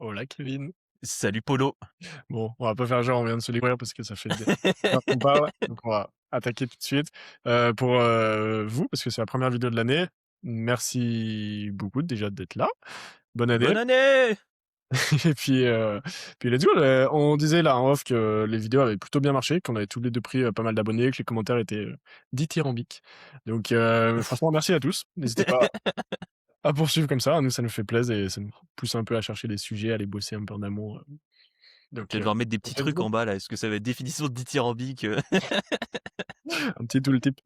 Hola Kevin. Salut Polo. Bon, on va pas faire genre on vient de se découvrir parce que ça fait d heure qu'on parle, donc on va attaquer tout de suite. Pour, vous, parce que c'est la première vidéo de l'année, merci beaucoup déjà d'être là. Bonne année Bonne année! et puis let's go, on disait là en off que les vidéos avaient plutôt bien marché, qu'on avait tous les 2 pris, pas mal d'abonnés, que les commentaires étaient, dithyrambiques. Donc, franchement merci à tous. N'hésitez pas à poursuivre comme ça, nous ça nous fait plaisir et ça nous pousse un peu à chercher des sujets, à les bosser un peu en amont, Tu donc, vas devoir mettre des petits let's trucs go. en bas là. Est-ce que ça va être définition dithyrambique? Un petit tooltip.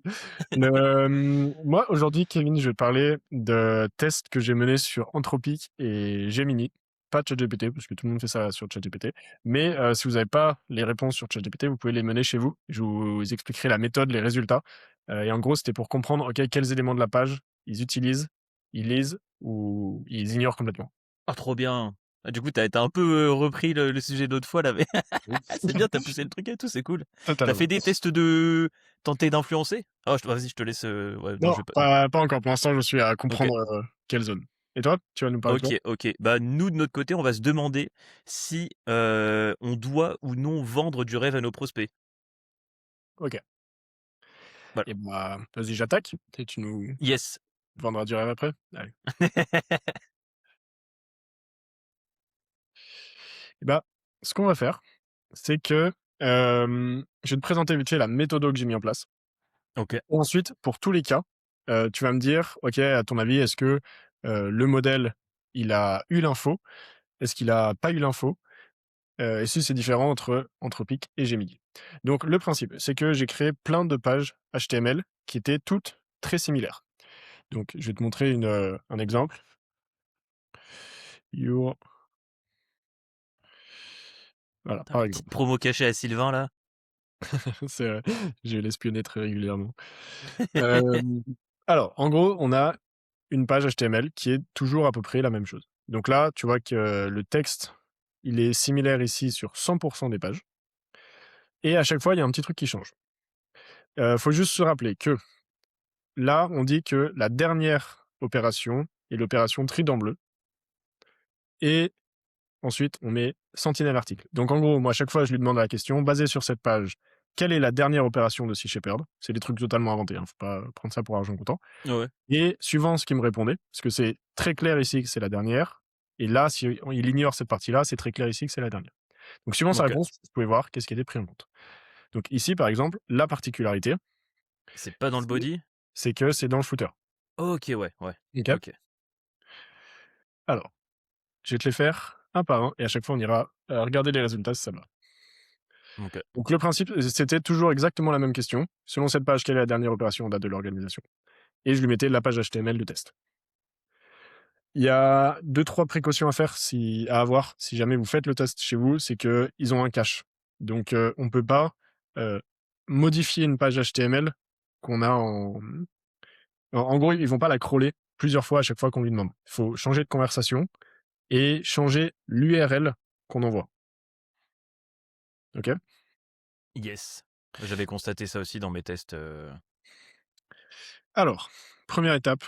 Moi, aujourd'hui, Kevin, je vais te parler de tests que j'ai menés sur Anthropic et Gemini. Pas ChatGPT, parce que tout le monde fait ça sur ChatGPT. Mais si vous n'avez pas les réponses sur ChatGPT, vous pouvez les mener chez vous. Je vous expliquerai la méthode, les résultats. Et en gros, c'était pour comprendre quels éléments de la page ils utilisent, ils lisent ou ils ignorent complètement. Oh trop bien! Ah du coup tu as un peu, repris le sujet d'autre fois là, mais Oui. c'est bien, tu as poussé le truc et tout, c'est cool. Tu as fait Totalement. des tests de tenter d'influencer? Oh vas-y je te laisse, ouais non Non, je vais pas pas encore. Pour l'instant, je suis à OK. comprendre quelle zone. Et toi, tu vas nous parler de quoi? OK. Bah nous de notre côté, on va se demander si, on doit ou non vendre du rêve à nos prospects. Ok. Voilà. Et bah, vas-y, j'attaque et tu nous Yes. vendras du rêve après? Allez. Et bah, ce qu'on va faire, c'est que, je vais te présenter vite fait la méthode que j'ai mis en place. OK. Et ensuite, pour tous les cas, tu vas me dire: «OK, à ton avis, est-ce que, le modèle, il a eu l'info? Est-ce qu'il a pas eu l'info?» Et si c'est différent entre Anthropic et Gemini. Donc le principe, c'est que j'ai créé plein de pages HTML qui étaient toutes très similaires. Donc je vais te montrer un exemple. Your voilà, Tu par petite exemple. promo cachée à Sylvain là. C'est vrai, je vais l'espionner très régulièrement. Hem, alors, en gros, on a une page HTML qui est toujours à peu près la même chose. Donc là, tu vois que le texte, il est similaire ici sur 100 des pages et à chaque fois, il y a un petit truc qui change. Faut juste se rappeler que là, on dit que la dernière opération est l'opération trident bleu et ensuite on met sentinelle article. Donc en gros, moi, à chaque fois, je lui demande la question, basée sur cette page, quelle est la dernière opération de Sea Shepherd? C'est des trucs totalement inventés, hein, faut pas prendre ça pour argent comptant. Ouais. Et suivant ce qu'il me répondait, parce que c'est très clair ici que c'est la dernière, et là, si il ignore cette partie-là, c'est très clair ici que c'est la dernière. Donc suivant sa OK. réponse, vous pouvez voir qu'est-ce qui a été pris en compte. Donc ici, par exemple, la particularité, C'est pas dans le c'est body? c'est que c'est dans le footer. OK, ouais. OK? OK. Alors, je vais te les faire un par un et à chaque fois, on ira, regarder les résultats si ça va. OK. Donc le principe, c'était toujours exactement la même question. Selon cette page, quelle est la dernière opération en date de l'organisation? Et je lui mettais la page HTML de test. Il y a deux trois précautions à avoir si jamais vous faites le test chez vous, c'est qu'ils ont un cache. Donc, on peut pas, heu, modifier une page HTML qu'on a en gros, ils vont pas la crawler plusieurs fois à chaque fois qu'on lui demande. Il faut changer de conversation et changer l'URL qu'on envoie. OK? Yes. J'avais constaté ça aussi dans mes tests, Alors, première étape,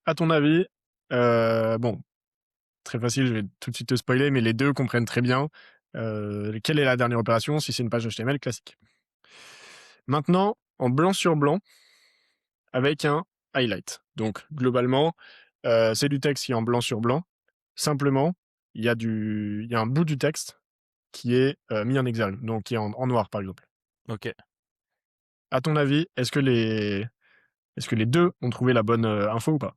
à ton avis, bon, très facile, je vais tout de suite te spoiler, mais les 2 comprennent très bien, quelle est la dernière opération si c'est une page HTML classique. Maintenant, en blanc sur blanc, avec un highlight. Donc globalement, c'est du texte qui est en blanc sur blanc. Simplement, il y a un bout du texte qui est, mis en exergue, donc qui est en noir, par exemple. OK. À ton avis, est-ce que les 2 ont trouvé la bonne, info ou pas?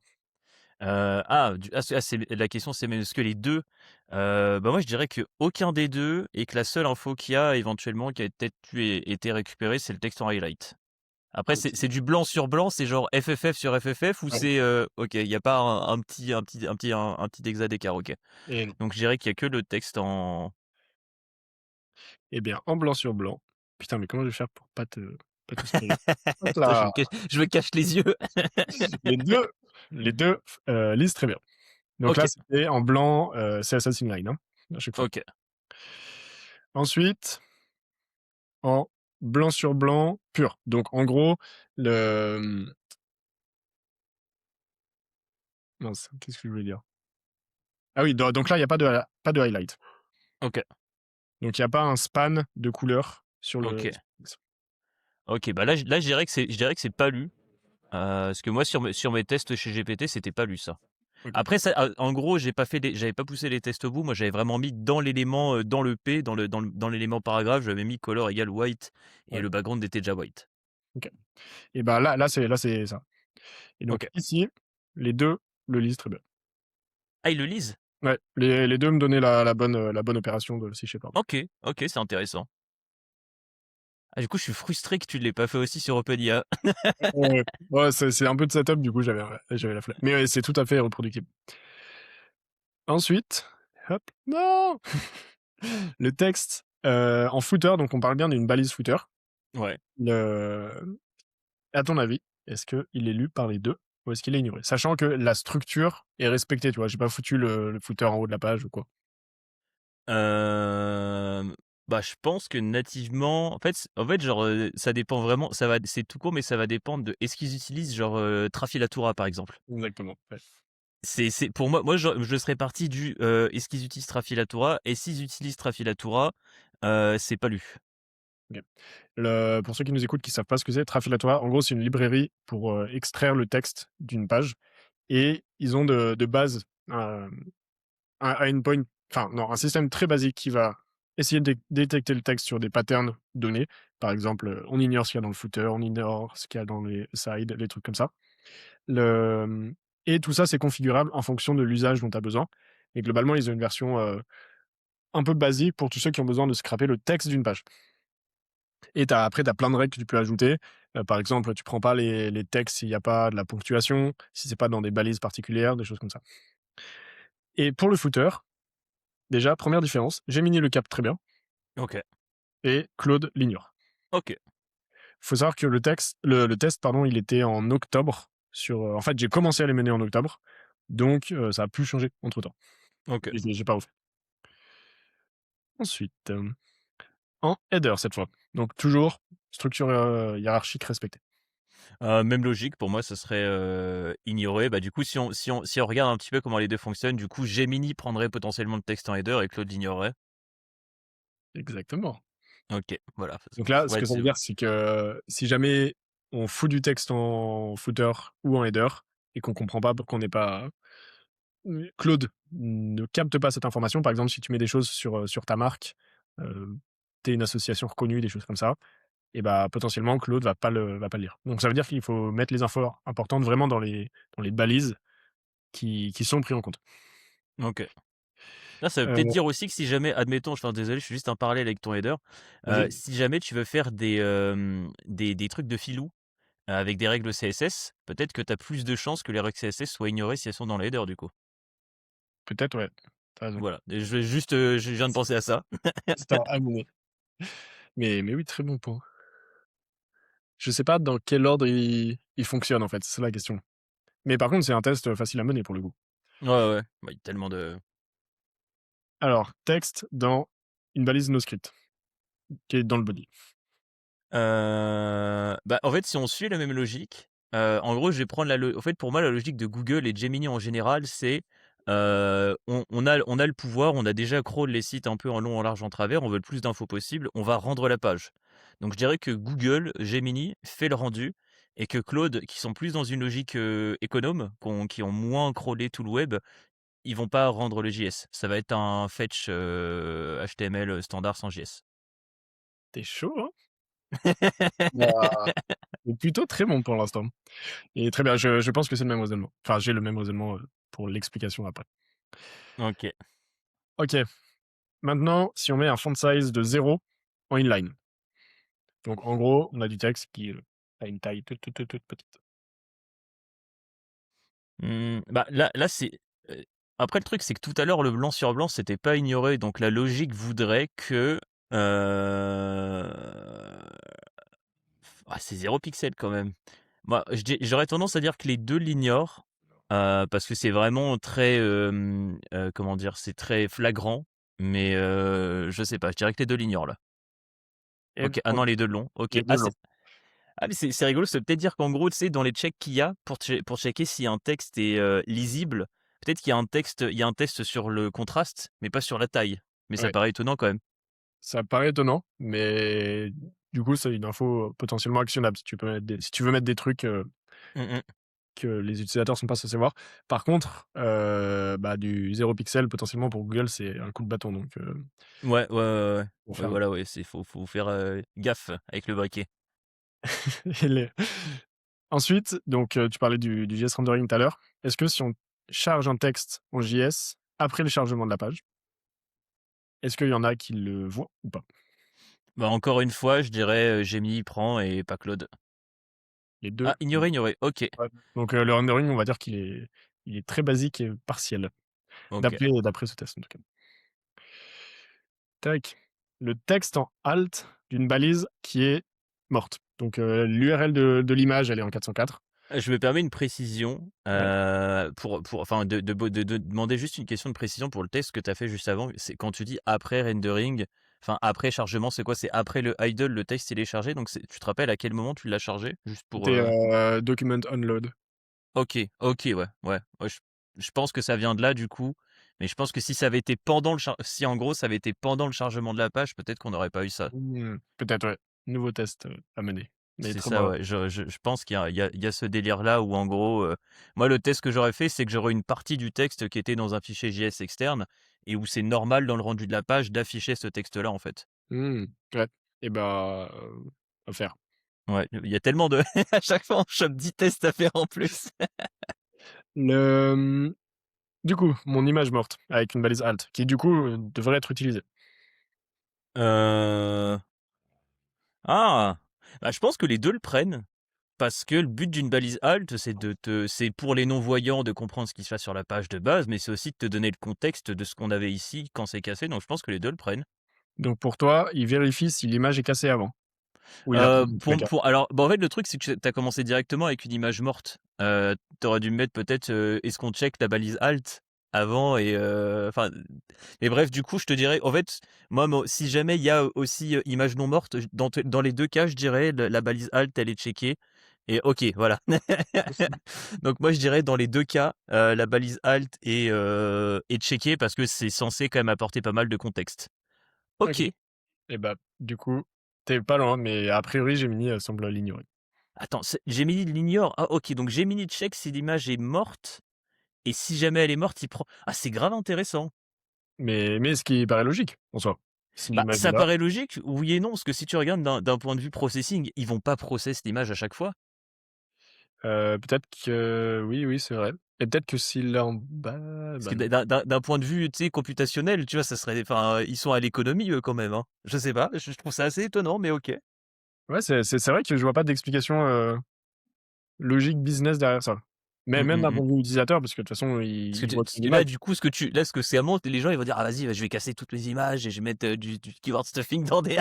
C'est la question, c'est même est-ce que les 2, bah, moi je dirais qu'aucun des 2 et que la seule info qu'il y a éventuellement qui a peut-être pu été récupérée, c'est le texte en highlight. Après OK. c'est du blanc sur blanc, c'est genre FFF sur FFF ou Ouais c'est, OK, il y a pas un petit hexa d'écart, OK. et non. Donc je dirais qu'il y a que le texte en Eh bien, en blanc sur blanc putain, mais comment je vais faire pour pas te spoiler? Hop Attends, là! je me cache les yeux. Les 2, les 2 lisent très bien. Donc là, OK, c'était en blanc, c'est Assassin's Line, hein, à chaque fois. OK. Ensuite, en blanc sur blanc pur. Donc en gros, le, mince, qu'est-ce que je voulais dire? Ah oui, donc là, il y a pas de highlight. OK, Donc il y a pas un span de couleur sur le OK, OK. Bah, là, je dirais que c'est pas lu, parce que moi sur mes tests chez GPT, c'était pas lu ça. OK, Après ça, en gros, j'avais pas poussé les tests au bout. Moi, j'avais vraiment mis dans l'élément, dans le P, dans l'élément paragraphe, j'avais mis color égale white et ouais, le background était déjà white. OK. Et bah, là, c'est ça. Et donc OK. ici, les 2 le lisent très bien. Ah, ils le lisent? Ouais, les 2 me donnaient la bonne opération de Sea Shepherd. OK, OK, c'est intéressant. Ah, du coup, je suis frustré que tu ne l'aies pas fait aussi sur OpenIA. Ouais, ouais, c'est un peu de setup, du coup, j'avais la flemme. Mais ouais, c'est tout à fait reproductible. Ensuite, hop, non! Le texte, en footer, donc on parle bien d'une balise footer. Ouais. Le À ton avis, est-ce qu'il est lu par les 2 ou est-ce qu'il est ignoré? Sachant que la structure est respectée, tu vois? J'ai pas foutu le footer en haut de la page ou quoi. Bah, je pense que nativement en fait, genre, ça dépend vraiment, c'est tout court, mais ça va dépendre de est-ce qu'ils utilisent genre, Traffilatura, par exemple? Exactement, ouais. C'est pour moi je serais parti du, est-ce qu'ils utilisent Traffilatura? Et s'ils utilisent Traffilatura, c'est pas lu. OK. Pour ceux qui nous écoutent qui savent pas ce que c'est, Traffilatoire, en gros, c'est une librairie pour, extraire le texte d'une page et ils ont de base, un endpoint, enfin non, un système très basique qui va essayer de détecter le texte sur des patterns donnés. Par exemple, on ignore ce qu'il y a dans le footer, on ignore ce qu'il y a dans les sides, les trucs comme ça. Le, et tout ça, c'est configurable en fonction de l'usage dont tu as besoin. Et globalement, ils ont une version, un peu basique pour tous ceux qui ont besoin de scraper le texte d'une page. Et après, tu as plein de règles que tu peux ajouter. Par exemple, tu prends pas les textes s'il y a pas de la ponctuation, si c'est pas dans des balises particulières, des choses comme ça. Et pour le footer, déjà, première différence, Gemini le capte très bien OK, et Claude l'ignore. OK, Faut savoir que le test, pardon, il était en octobre en fait, j'ai commencé à les mener en octobre, donc ça a pu changer entre-temps OK. et j'ai pas refait. Ensuite, en header cette fois, donc toujours structure, hiérarchique respectée. Même logique pour moi, ce serait, ignorer. Bah, du coup, si on regarde un petit peu comment les 2 fonctionnent, du coup, Gemini prendrait potentiellement le texte en header et Claude l'ignorerait. Exactement. OK, voilà, parce Donc là, ce ouais, que ça veut dire, c'est que si jamais on fout du texte en footer ou en header et qu'on comprend pas, qu'on n'est pas Claude ne capte pas cette information. Par exemple, si tu mets des choses sur ta marque, tu es une association reconnue, des choses comme ça, et bah, potentiellement Claude va pas le lire. Donc ça veut dire qu'il faut mettre les infos importantes vraiment dans les balises qui sont pris en compte. OK. Là, ça veut peut-être Heu, dire aussi que si jamais, admettons, enfin désolé, je fais juste un parallèle avec ton header, Vas-y. si jamais tu veux faire des trucs de filou, avec des règles CSS, peut-être que tu as plus de chances que les règles CSS soient ignorées si elles sont dans le header du coup. Peut-être, ouais, tu raison. Voilà, et je vais juste, je viens de penser à ça. C'est à amener. Mais oui, très bon point. Je sais pas dans quel ordre il fonctionne, en fait, c'est ça la question. Mais par contre, c'est un test, facile à mener pour le coup. Ouais, ouais, bah, il y a tellement de Alors, texte dans une balise NoScript qui est dans le body. bah, en fait, si on suit la même logique, en gros, je vais prendre en fait, pour moi, la logique de Google et Gemini en général, c'est, on a le pouvoir, on a déjà crawl les sites un peu en long, en large, en travers, on veut le plus d'infos possible, on va rendre la page. Donc je dirais que Google, Gemini fait le rendu et que Claude, qui sont plus dans une logique, économe, qui ont moins crawlé tout le web, ils vont pas rendre le JS. Ça va être un fetch, HTML standard sans JS. Tu chaud, hein? Bah, c'est plutôt très bon pour l'instant et très bien, je pense que c'est le même raisonnement. Enfin, j'ai le même raisonnement, pour l'explication après. OK. OK, maintenant, si on met un font size de 0 en inline. Donc en gros, on a du texte qui, a une taille toute petite. Bah, là, heu, après le truc, c'est que tout à l'heure, le blanc sur blanc, c'était pas ignoré, donc la logique voudrait que, heu, c'est 0 pixel quand même. Moi, j'aurais tendance à dire que les 2 l'ignorent, parce que c'est vraiment très, comment dire? C'est très flagrant, mais je sais pas, je dirais que les 2 l'ignorent là. Et OK, ah non, les 2 l'ont. OK. les 2 longs. Mais c'est rigolo, ça veut peut-être dire qu'en gros, tu sais, dans les checks qu'il y a pour checker si un texte est, lisible, peut-être qu'il y a un texte il y a un test sur le contraste, mais pas sur la taille. Mais ça Ouais, paraît étonnant quand même. ça paraît étonnant, mais du coup, c'est une info potentiellement actionnable si tu veux mettre des trucs, Mmh mh. que les utilisateurs sont pas censés voir. Par contre, bah, du 0 pixel potentiellement pour Google, c'est un coup de bâton donc Ouais, ouais, ouais, ouais, ouais. faut Ouais, faire voilà, ouais, c'est faut faire, gaffe avec le briquet. et les ensuite donc tu parlais du JS rendering tout à l'heure. Est-ce que si on charge un texte en JS après le chargement de la page, est-ce qu'il y en a qui le voient ou pas? Bah, encore une fois, je dirais, Gemini prend et pas Claude. Les Ah, 2. ignorer, ignorer, OK, Ouais, donc le rendering, on va dire qu'il est très basique et partiel, OK. d'après ce test en tout cas. Tac. Le texte en alt d'une balise qui est morte. Donc l'URL de l'image, elle est en 404. Je me permets une précision, Ouais. pour enfin de demander juste une question de précision pour le test que tu as fait juste avant. C'est quand tu dis après rendering, enfin après chargement, c'est quoi? C'est après le idle, le texte il est chargé, donc c'est tu te rappelles à quel moment tu l'as chargé? Juste pour, C'était document unload. OK, OK, ouais, ouais, ouais, je pense que ça vient de là du coup, mais je pense que si ça avait été pendant le char si en gros ça avait été pendant le chargement de la page, peut-être qu'on n'aurait pas eu ça. Mmh, peut-être, ouais. Nouveau test, à mener. Mais C'est très ça, bon. ouais, je pense qu'il y a ce délire-là où en gros, moi le test que j'aurais fait, c'est que j'aurais une partie du texte qui était dans un fichier JS externe et où c'est normal dans le rendu de la page d'afficher ce texte-là, en fait. Mmh, ouais et bah, à faire. Ouais, il y a tellement de à chaque fois on chope 10 tests à faire en plus. Le, du coup, mon image morte avec une balise alt qui du coup, devrait être utilisée. Heu, ah! Bah, je pense que les 2 le prennent parce que le but d'une balise alt, c'est pour les non-voyants de comprendre ce qui se passe sur la page de base, mais c'est aussi de te donner le contexte de ce qu'on avait ici quand c'est cassé, donc je pense que les 2 le prennent. Donc pour toi, il vérifie si l'image est cassée avant? Ou il attend dans tous les cas? Pour alors, bah, en fait, le truc, c'est que tu as commencé directement avec une image morte. Tu aurais dû me mettre peut-être, est-ce qu'on check la balise alt avant et enfin, mais bref, du coup, je te dirais en fait, moi, si jamais il y a aussi, image non morte, dans les 2 cas, je dirais le la balise alt, elle est checkée et OK, voilà. Donc moi, je dirais dans les 2 cas, la balise alt est checkée parce que c'est censé quand même apporter pas mal de contexte. OK OK. et bah, du coup, tu es pas loin, mais a priori Gemini, semble l'ignorer. Attends, Gemini l'ignore? Ah OK, donc Gemini check si l'image est morte et si jamais elle est morte, il prend ah, c'est grave intéressant. Mais ce qui paraît logique, en soi. Si Bah, l'image est ça là, paraît logique, oui et non, parce que si tu regardes d'un point de vue processing, ils vont pas process l'image à chaque fois. peut-être que oui, oui, c'est vrai et peut-être que s'il est en bas, Parce bah, que non. d'un point de vue, tu sais, computationnel, tu vois, ça serait enfin, ils sont à l'économie, eux, quand même, hein. Je sais pas, je trouve ça assez étonnant, mais OK. Ouais, c'est vrai que je vois pas d'explication, logique business derrière ça. Mais Mmh, même mmh d'un mh. point de vue utilisateur, parce que de toute façon, Parce il que il voit parce qu'une que là, image. du coup, ce que c'est à monter, les gens, ils vont dire: «Ah vas-y, bah, je vais casser toutes mes images et je vais mettre, du keyword stuffing dans des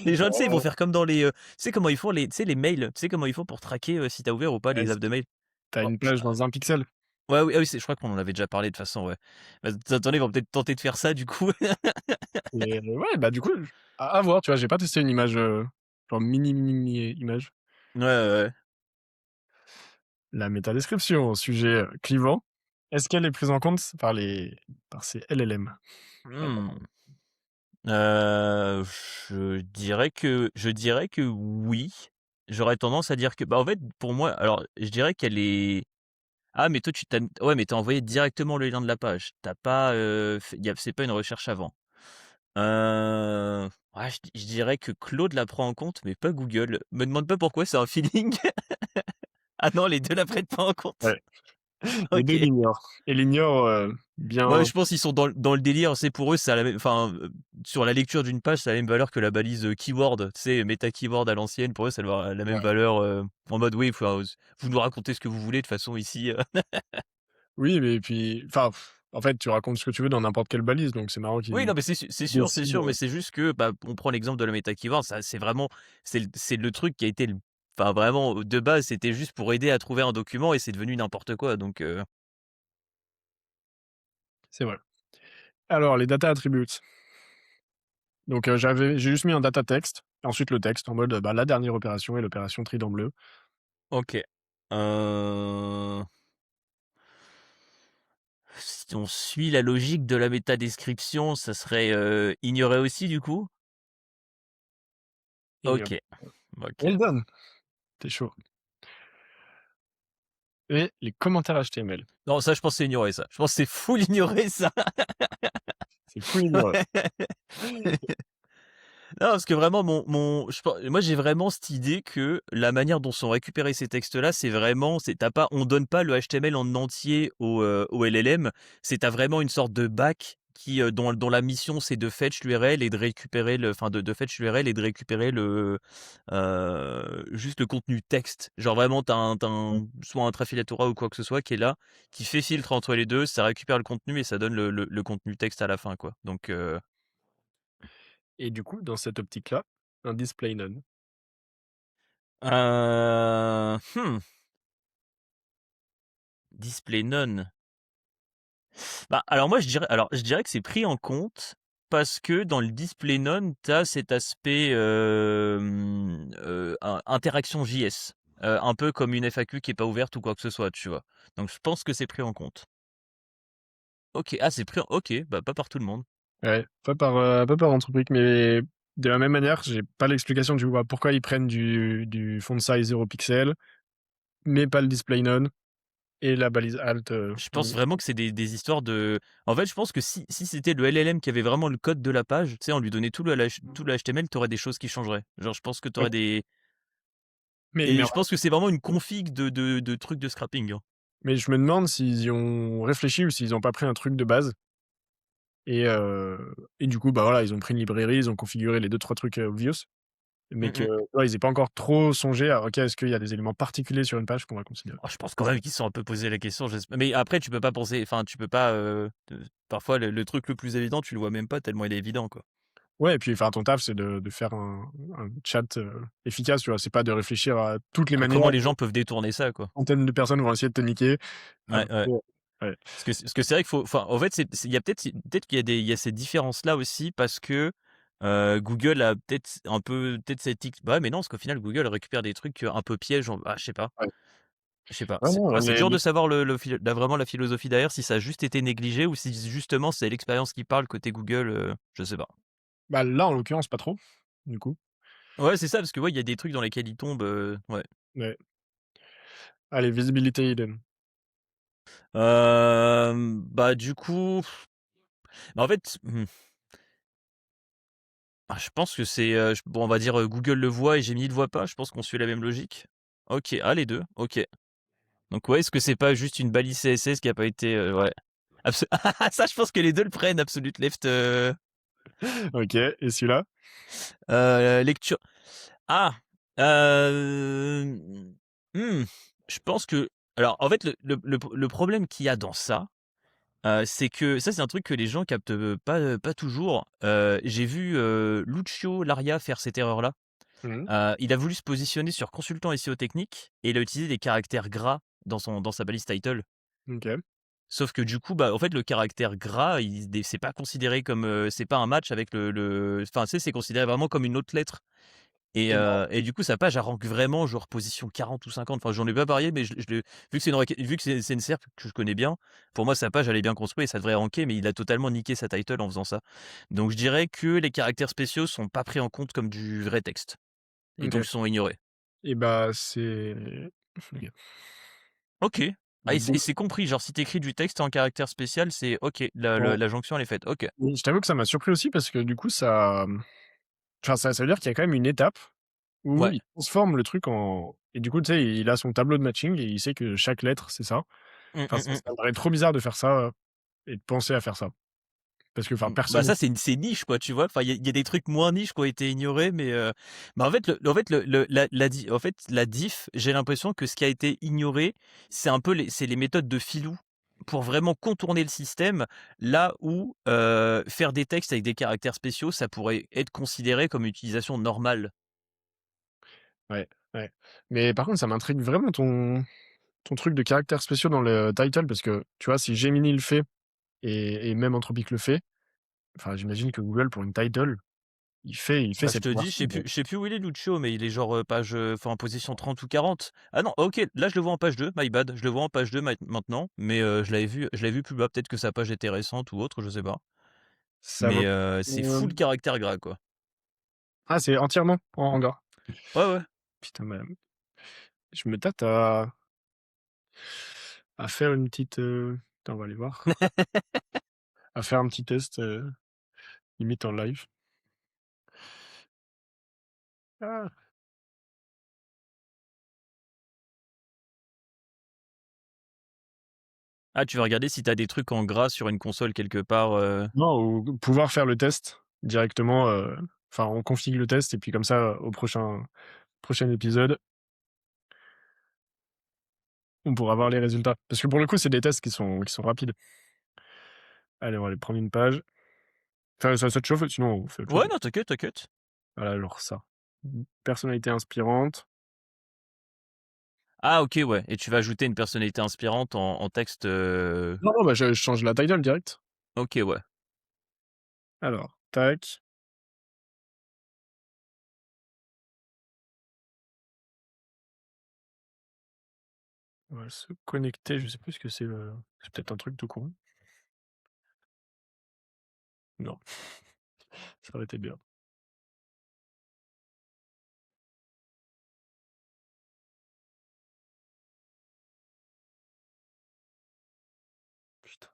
Les gens, tu sais, ils vont Ouais, faire comme dans les, tu sais comment ils font les tu sais les mails, tu sais comment ils font pour traquer, si tu as ouvert ou pas ouais, les apps de mail? tu as Oh, une page dans un pixel ouais, oui, ah oui, c'est je crois qu'on en avait déjà parlé de toute façon, ouais. Bah, attendez, ils vont peut-être tenter de faire ça du coup. et ouais, bah, du coup, à voir, tu vois? J'ai pas testé une image, genre mini image. Ouais, ouais, ouais. La métadescription, sujet, clivant. Est-ce qu'elle est prise en compte par ces LLM? Mmh. Heu, je dirais que oui. J'aurais tendance à dire que bah, en fait, pour moi alors je dirais qu'elle est ah mais toi tu t'as ouais, mais tu as envoyé directement le lien de la page. Tu as pas, fait y a c'est pas une recherche avant. Ouais, je dirais que Claude la prend en compte, mais pas Google. Me demande pas pourquoi, c'est un feeling. Ah non, les 2 la prennent pas en compte. Ouais, les 2 OK. l'ignorent et l'ignorent, Ouais, bien. je pense qu'ils sont dans le délire, c'est pour eux, c'est à la même enfin, sur la lecture d'une page, c'est la même valeur que la balise, keyword, tu sais, méta keyword à l'ancienne. Pour eux, ça doit avoir la même Ouais. valeur, en mode oui, enfin, vous nous racontez ce que vous voulez, de toute façon ici, Oui, mais puis enfin, en fait, tu racontes ce que tu veux dans n'importe quelle balise, donc c'est marrant Oui, qu'ils non, mais c'est décident, sûr, mais c'est juste que, bah, on prend l'exemple de la méta keyword, ça, c'est vraiment c'est le truc qui a été enfin, vraiment, de base, c'était juste pour aider à trouver un document et c'est devenu n'importe quoi, donc c'est vrai. Alors les data attributes, donc j'ai juste mis un data text, et ensuite le texte en mode, bah, la dernière opération est l'opération Trident bleu. OK. Heu Si on suit la logique de la métadescription, ça serait, ignorer aussi du coup? Ignorer. OK, OK. Well done! Tu chaud. Et les commentaires HTML. Non, ça, je pense que c'est ignorer ça. Je pense que c'est full ignorer ça. C'est full ignoré. Non, parce que vraiment moi j'ai vraiment cette idée que la manière dont sont récupérés ces textes-là, c'est vraiment c'est tu pas on donne pas le HTML en entier au LLM, c'est tu vraiment une sorte de back qui, dont la mission c'est de fetch l'URL et de récupérer de fetch l'URL et de récupérer juste le contenu texte. Genre vraiment tu as soit un traffilatora ou quoi que ce soit qui est là, qui fait filtre entre les 2, ça récupère le contenu et ça donne le contenu texte à la fin quoi. Donc Et du coup, dans cette optique-là, un display none. Mmh. Display none. Bah, alors moi je dirais que c'est pris en compte parce que dans le display none, tu as cet aspect, interaction JS, un peu comme une FAQ qui est pas ouverte ou quoi que ce soit, tu vois? Donc je pense que c'est pris en compte. OK, ah c'est pris en OK, bah, pas par tout le monde. Ouais, pas par entreprise, mais de la même manière, j'ai pas l'explication du vois pourquoi ils prennent du font size 0 pixel, mais pas le display none et la balise alt, Je pense mmh. vraiment que c'est des histoires de en fait, je pense que si c'était le LLM qui avait vraiment le code de la page, tu sais, on lui donnait tout le HTML, tu aurais des choses qui changeraient. Genre je pense que tu Ouais, aurais des mais et en je pense que c'est vraiment une config de trucs de scrapping, hein. mais je me demande s'ils y ont réfléchi ou s'ils ont pas pris un truc de base et et du coup, bah, voilà, ils ont pris une librairie, ils ont configuré les deux trois trucs, obvious, mais Mmh que, mh. ouais, ils aient pas encore trop songé à: «OK, est-ce qu'il y a des éléments particuliers sur une page qu'on va considérer?» Oh, je pense quand même qu'ils se sont un peu posé la question, mais après tu peux pas penser enfin tu peux pas, parfois le truc le plus évident, tu le vois même pas tellement il est évident, quoi. Ouais et puis enfin ton taf c'est de faire un chat, efficace, tu vois? C'est pas de réfléchir à toutes les manières Comment les dont gens peuvent détourner ça, quoi. centaines de personnes vont essayer de te niquer. Ouais, ouais. Ouais, ouais. Parce que c'est vrai qu'il faut enfin, en fait, il y a peut-être qu'il y a ces différences-là aussi parce que, Google a peut-être un peu peut-être cette ic bah, ouais, mais non, parce qu'au final Google récupère des trucs, un peu pièges, je sais pas. Ouais. Je sais pas. Ouais, non, C'est dur les de savoir vraiment la philosophie derrière, si ça a juste été négligé ou si justement c'est l'expérience qui parle côté Google, je sais pas. bah, là, en l'occurrence, pas trop, du coup. Ouais, c'est ça, parce que ouais, il y a des trucs dans lesquels ils tombent, ouais. Ouais. Allez, visibilité hidden. Bah, du coup, bah, en fait, je pense que c'est, bon, on va dire, Google le voit et Gemini le voit pas. Je pense qu'on suit la même logique. OK, ah les 2. OK. Donc ouais, est-ce que c'est pas juste une balise CSS qui a pas été, ouais. Ça, je pense que les 2 le prennent absolute left, OK et celui-là? lecture ah! Hem, mmh, je pense que alors en fait le problème qu'il y a dans ça, c'est que ça c'est un truc que les gens captent, pas toujours. J'ai vu, Lucio Laria faire cette erreur-là. Mmh. Il a voulu se positionner sur consultant SEO technique et il a utilisé des caractères gras dans sa balise title. OK. Sauf que du coup, bah, en fait, le caractère gras, c'est pas considéré comme, c'est pas un match avec enfin, tu sais, c'est considéré vraiment comme une autre lettre Et bah, et du coup, sa page, elle rank vraiment genre position 40 ou 50. Enfin, j'en ai pas parié, mais je l'ai vu que c'est une SERP que je connais bien, pour moi, sa page, elle est bien construite et ça devrait ranker, mais il a totalement niqué sa title en faisant ça. Donc je dirais que les caractères spéciaux sont pas pris en compte comme du vrai texte et OK donc sont ignorés. et bah, c'est OK. OK. Ah et Bon, c'est compris, genre si tu écris du texte en caractère spécial, c'est OK, ouais, la jonction elle est faite. OK. mais je t'avoue que ça m'a surpris aussi parce que du coup ça, enfin ça veut dire qu'il y a quand même une étape où Ouais. il transforme le truc en et du coup, tu sais, il a son tableau de matching et il sait que chaque lettre, c'est ça. Mmh, Enfin, mmh, ça mmh. me paraît trop bizarre de faire ça, et de penser à faire ça. Parce que, enfin, Bah, personne ça c'est niche quoi, tu vois? Enfin, il y a des trucs moins niches qui ont été ignorés, mais en fait en fait la diff, j'ai l'impression que ce qui a été ignoré, c'est les méthodes de filou pour vraiment contourner le système, là où, faire des textes avec des caractères spéciaux, ça pourrait être considéré comme utilisation normale. ouais, ouais. Mais par contre, ça m'intrigue vraiment ton truc de caractères spéciaux dans le title parce que, tu vois, si Gemini le fait et même Anthropic le fait, enfin, j'imagine que Google pour une title il fait Bah, je cette te dis, partie. je sais plus où il est Lucio, mais il est genre, page, enfin, en position 30 ou 40. Ah non, OK, là je le vois en page 2, my bad, je le vois en page 2 maintenant, mais je l'avais vu plus bas, peut-être que sa page était récente ou autre, je sais pas. Ça vaut Mais c'est full caractère gras, quoi. ah, c'est entièrement en gras? Ouais, ouais. Putain, je me tâte à faire une petite, attends, on va aller voir. À faire un petit test, limite en live. Ah! Ah, tu vas regarder si tu as des trucs en gras sur une console quelque part, Non, ou pouvoir faire le test directement, enfin, on config le test et puis comme ça, au prochain épisode, on pourra voir les résultats. Parce que pour le coup, c'est des tests qui sont rapides. Allez, on va aller prendre une page. Enfin, ça te chauffe? Sinon, on fait autre Ouais, chose. non, t'inquiète, t'inquiète. Voilà, alors ça. Personnalité inspirante. Ah OK, ouais, et tu vas ajouter une personnalité inspirante en texte, Non, non, bah, je change la title direct. OK, ouais. Alors, tac. On va se connecter, je sais plus ce que c'est, c'est peut-être un truc tout con. Non, ça aurait été bien. Putain.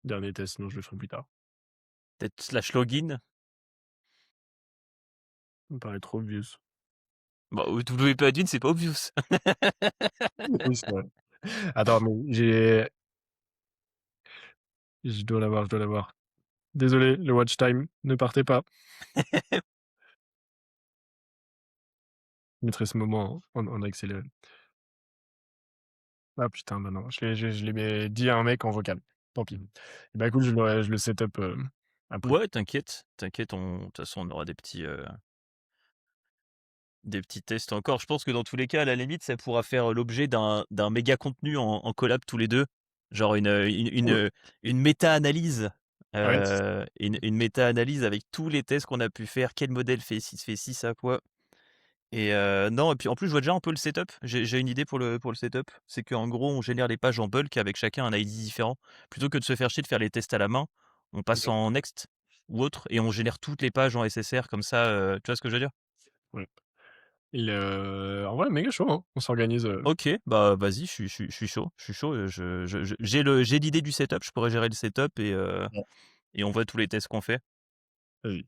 Dernier test, sinon je le ferai plus tard. Peut-être slash login? Ça me paraît trop obvious. Bah, WP-admin, c'est pas obvious. Oui, c'est vrai. Attends, mais je dois l'avoir. Désolé, le watch time, ne partez pas. Je mettrai ce moment en accéléré. Ah putain, bah non, je l'ai dit à un mec en vocal. Tant pis. Bah écoute, je le setup, après. Ouais, t'inquiète, t'inquiète, on de toute façon, on aura des petits tests encore. Je pense que dans tous les cas, à la limite, ça pourra faire l'objet d'un méga contenu en collab tous les 2. Genre Cool. une méta-analyse, Ouais, une méta-analyse avec tous les tests qu'on a pu faire, quel modèle fait ci, ça, quoi. Et non, et puis en plus, je vois déjà un peu le setup. J'ai une idée pour le setup. C'est qu'en gros, on génère les pages en bulk avec chacun un ID différent. Plutôt que de se faire chier de faire les tests à la main, on passe OK, en Next ou autre et on génère toutes les pages en SSR comme ça, tu vois ce que je veux dire? ouais. En vrai, méga chaud, hein. On s'organise, OK, bah, vas-y, je suis chaud, j'ai l'idée du setup, je pourrais gérer le setup ouais, et on voit tous les tests qu'on fait. vas-y.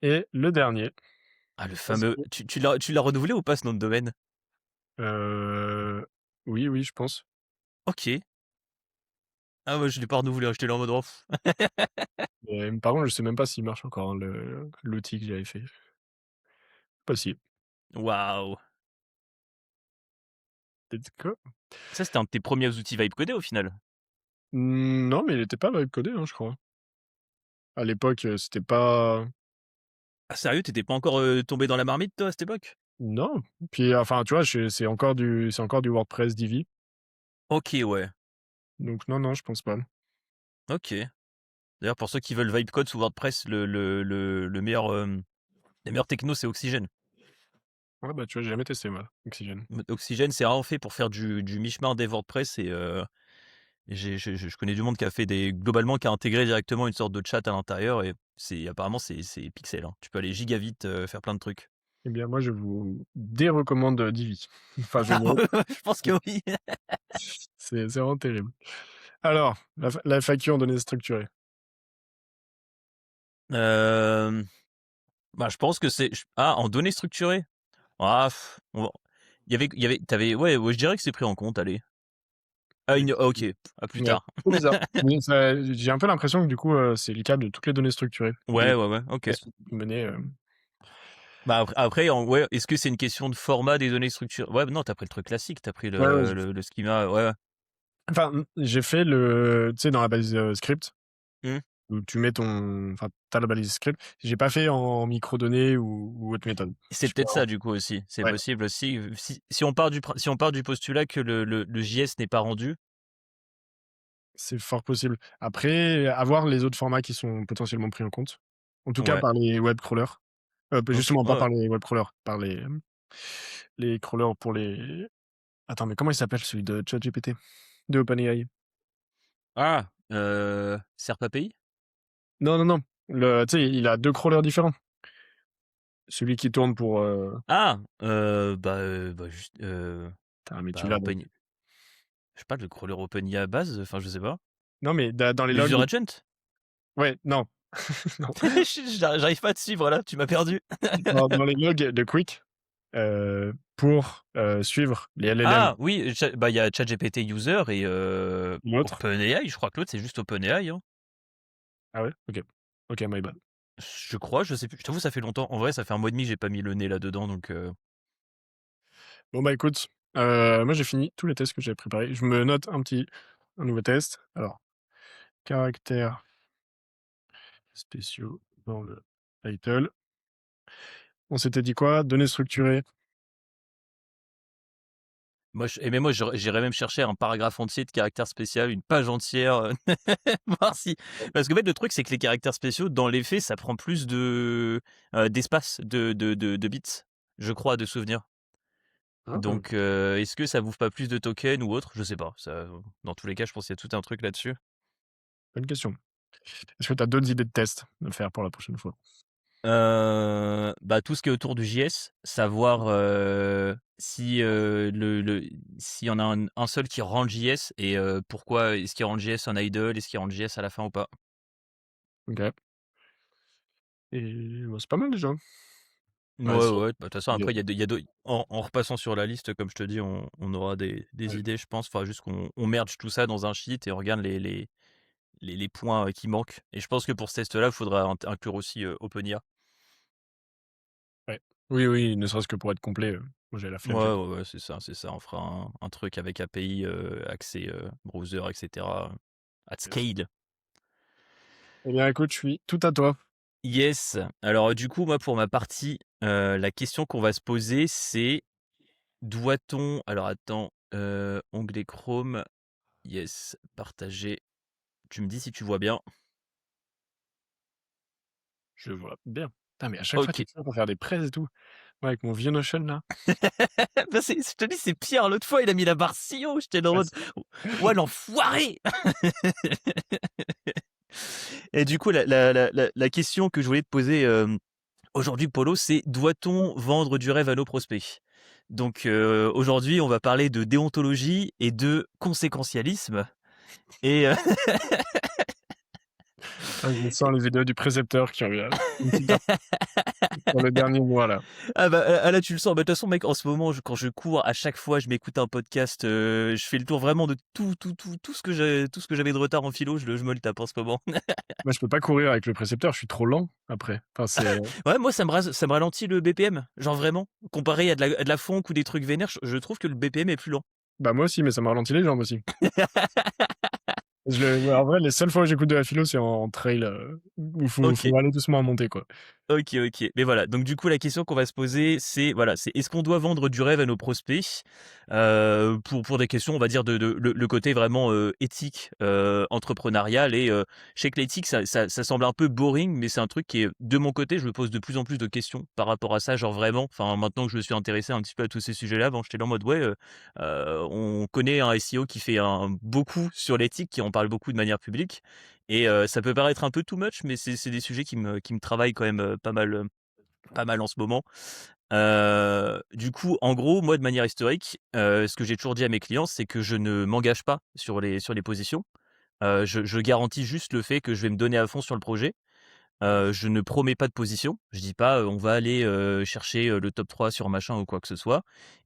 Et le dernier, Ah le ça c'est fameux tu l'as renouvelé ou pas ce nom de domaine? heu, oui, oui, je pense. OK. Ah ouais, je l'ai pas renouvelé, hein, j'étais là en mode: «Oh». Mais par contre, je sais même pas s'il marche encore, hein, l'outil que j'avais fait. Possible. Waouh! Peut-être que Ça, c'était un de tes premiers outils vibe codés au final? non, mais il était pas live codé, hein, je crois. À l'époque, c'était pas Ah sérieux, tu étais pas encore, tombé dans la marmite toi à cette époque? non, puis enfin, tu vois, c'est encore du WordPress Divi, OK, ouais, donc non, non, je pense pas. OK. D'ailleurs pour ceux qui veulent vibe code sous WordPress, le meilleur, la meilleure techno c'est Oxygène. Ouais, bah, tu vois, j'ai jamais testé moi, Oxygène. Oxygène, c'est vraiment fait pour faire du mi-chemin des WordPress et je connais du monde qui a fait globalement qui a intégré directement une sorte de chat à l'intérieur et apparemment c'est pixel, hein. Tu peux aller giga vite, faire plein de trucs. Eh bien, moi, je vous dérecommande, Divi. Enfin, je Ah ne ouais, ouais, je pense que oui. c'est vraiment terrible. Alors, la FAQ en données structurées. Hem, bah, je pense que en données structurées? Ah, on va ouais, ouais, je dirais que c'est pris en compte, allez. Ah une OK, à plus Ouais, tard. trop bizarre. Mais j'ai un peu l'impression que du coup, c'est le cas de toutes les données structurées, Ouais, ouais, ouais, OK. menées, Bah, après ouais, est-ce que c'est une question de format des données structurées? Ouais, non, tu as pris le truc classique, tu as pris ouais, ouais, le schema, ouais, ouais. enfin, j'ai fait tu sais, dans la base, script, Mmh. où tu mets enfin, tu as la balise script. J'ai pas fait en microdonnées ou autre méthode. C'est Je fais peut-être ça du coup aussi, c'est ouais, possible aussi, si on part du postulat que le JS n'est pas rendu, C'est fort possible. Après, à voir les autres formats qui sont potentiellement pris en compte. En tout cas Ouais, par les web crawlers. OK, Justement ouais, pas ouais. par les web crawlers, par les crawlers pour les attends, mais comment il s'appelle celui de ChatGPT? De OpenAI? Ah, SERP API? Non, non, non, tu sais, il a 2 crawlers différents. Celui qui tourne pour, Ah, juste, putain, mais tu bah, l'as donc. je sais pas, le crawler OpenAI à base, enfin, je sais pas. Non, mais da dans les Le logs User de Agent? ouais, non, non. J'arrive pas à te suivre là, tu m'as perdu. Dans les logs de Quick, pour, suivre les LLM. Ah oui, bah, il y a ChatGPT User et L'autre? OpenAI, je crois que l'autre c'est juste OpenAI, hein. Ah ouais? OK. OK, my bad. Je crois, je sais plus. Je t'avoue, ça fait longtemps. En vrai, ça fait 1 mois et demi, j'ai pas mis le nez là-dedans, donc Bon, bah, écoute, moi, j'ai fini tous les tests que j'avais préparés. Je me note un nouveau test. Alors, caractères spéciaux dans le title. On s'était dit quoi? Données structurées. mais moi, j'irais même chercher un paragraphe entier de caractères spéciaux, une page entière, voir si parce qu'en fait, le truc, c'est que les caractères spéciaux, dans les faits, ça prend plus d'espace, de bits, je crois, de souvenirs. Ah, Donc, est-ce que ça bouffe pas plus de tokens ou autre? Je sais pas. Ça, dans tous les cas, je pense qu'il y a tout un truc là-dessus. bonne question. Est-ce que tu as d'autres idées de tests à faire pour la prochaine fois? Bah, tout ce qui est autour du JS, savoir, si, s'il y en a un seul qui rend le JS et pourquoi est-ce qu'il rend le JS en idle? Est-ce qu'il rend le JS à la fin ou pas? OK et bah, c'est pas mal déjà. Ouais, Ouais, ouais, bah, de toute façon, il y a après, il y a en repassant sur la liste, comme je te dis, on aura des ouais, idées, je pense. Faudra juste qu'on merge tout ça dans un sheet et on regarde les points, qui manquent et je pense que pour ce test-là, il faudra inclure aussi, OpenIA. ouais. Oui, oui, ne serait-ce que pour être complet, moi j'ai la Ouais, flemme, j'ai ouais, ouais, c'est ça, c'est ça. On fera un truc avec API, accès, browser, et cetera, at yes. scale. Eh bien écoute, je suis tout à toi. Yes. Alors, du coup, moi, pour ma partie, la question qu'on va se poser, c'est doit-on alors attends, onglet Chrome, yes, partager. Tu me dis si tu vois bien? Je vois bien. Putain, mais à chaque fois, tu OK. es pour faire des prêts et tout. Moi, avec mon vieux Notion là. Bah, je te dis, c'est pire. L'autre fois, il a mis la barre si haut, j'étais là en Ouais, mode: «Ouais, l'enfoiré!» Et du coup, la question que je voulais te poser, aujourd'hui, Polo, c'est doit-on vendre du rêve à nos prospects? Donc, aujourd'hui, on va parler de déontologie et de conséquentialisme. Et ah, je sens les vidéos du précepteur qui reviennent. Une petite pour le dernier mois là. ah bah, là, tu le sens. Bah, de toute façon, mec, en ce moment, quand je cours, à chaque fois, je m'écoute un podcast. Je fais le tour vraiment de tout ce que j'avais de retard en philo. Je me le tape en ce moment. Moi, je peux pas courir avec le précepteur, je suis trop lent après. Enfin, c'est Ouais, moi, ça me ralentit le BPM. Genre vraiment, comparé à de la funk ou des trucs vénères, je trouve que le BPM est plus lent. bah, moi aussi, mais ça me ralentit les jambes aussi. Ouais, en vrai, les seules fois où j'écoute de la philo, c'est en trail, où Ok. faut aller doucement à monter, quoi. OK, OK. Mais voilà, donc du coup, la question qu'on va se poser, c'est voilà, c'est est-ce qu'on doit vendre du rêve à nos prospects? Pour des questions, on va dire de le côté vraiment, éthique, entrepreneurial et je sais que l'éthique, ça semble un peu boring, mais c'est un truc qui est de mon côté, je me pose de plus en plus de questions par rapport à ça, genre vraiment, enfin, maintenant que je me suis intéressé un petit peu à tous ces sujets-là, avant j'étais là en mode: «Ouais, on connaît un SEO qui fait un beaucoup sur l'éthique, qui en parle beaucoup de manière publique». Et ça peut paraître un peu too much, mais c'est des sujets qui me travaillent quand même, pas mal en ce moment. Du coup, en gros, moi, de manière historique, ce que j'ai toujours dit à mes clients, c'est que je ne m'engage pas sur les positions. Je garantis juste le fait que je vais me donner à fond sur le projet. Je ne promets pas de position. Je dis pas, «On va aller, chercher, le top 3 sur machin» ou quoi que ce soit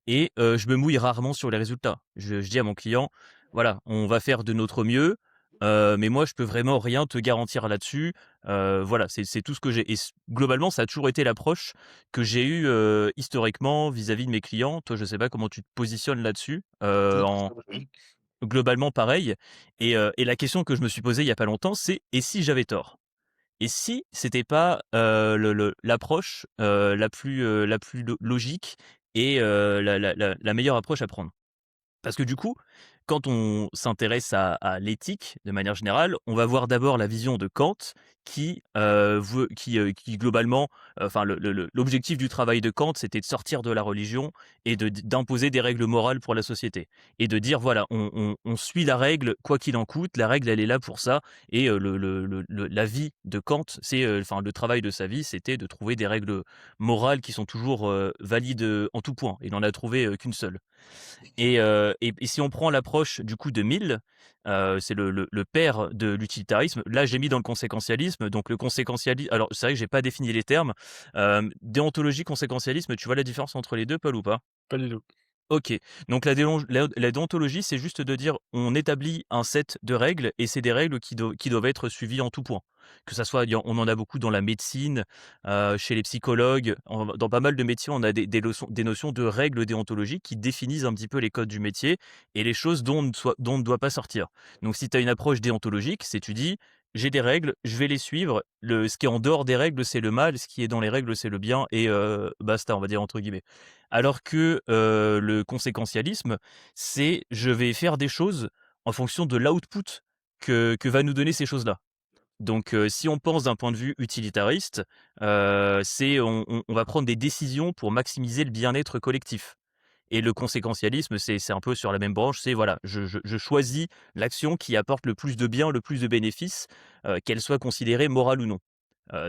et je me mouille rarement sur les résultats. Je dis à mon client: «Voilà, on va faire de notre mieux, mais moi je peux vraiment rien te garantir là-dessus». Voilà, c'est tout ce que j'ai et globalement, ça a toujours été l'approche que j'ai eue, historiquement vis-à-vis de mes clients. Toi, je sais pas comment tu te positionnes là-dessus? En globalement pareil et la question que je me suis posée il y a pas longtemps, c'est: «Et si j'avais tort?» Et si c'était pas, le l'approche, la plus logique et la meilleure approche à prendre? Parce que du coup, quand on s'intéresse à l'éthique de manière générale, on va voir d'abord la vision de Kant qui globalement, enfin l'objectif du travail de Kant, c'était de sortir de la religion et d'imposer des règles morales pour la société et de dire voilà, on suit la règle quoi qu'il en coûte, la règle elle est là pour ça et la vie de Kant, c'est, enfin le travail de sa vie, c'était de trouver des règles morales qui sont toujours, valides, en tout point. Il en a trouvé, qu'une seule. Et si on prend l'approche du coup de Mill, c'est le père de l'utilitarisme. Là, j'ai mis dans le conséquentialisme, donc le conséquentialisme. Alors c'est vrai que j'ai pas défini les termes. Déontologie, conséquentialisme, tu vois la différence entre les 2, Paul, ou pas? Pas du tout. OK, donc la déontologie, c'est juste de dire: on établit un set de règles et c'est des règles qui doivent être suivies en tout point. Que ça soit, on en a beaucoup dans la médecine, chez les psychologues, dans pas mal de métiers, on a des notions de règles déontologiques qui définissent un petit peu les codes du métier et les choses dont on ne doit pas sortir. Donc si tu as une approche déontologique, c'est tu dis: «J'ai des règles, je vais les suivre, ce qui est en dehors des règles, c'est le mal, ce qui est dans les règles, c'est le bien» et basta, on va dire entre guillemets. Alors que, le conséquentialisme, c'est je vais faire des choses en fonction de l'output que va nous donner ces choses-là. Donc, si on pense d'un point de vue utilitariste, c'est on va prendre des décisions pour maximiser le bien-être collectif. Et le conséquentialisme, c'est un peu sur la même branche, c'est voilà, je choisis l'action qui apporte le plus de bien, le plus de bénéfices, qu'elle soit considérée morale ou non.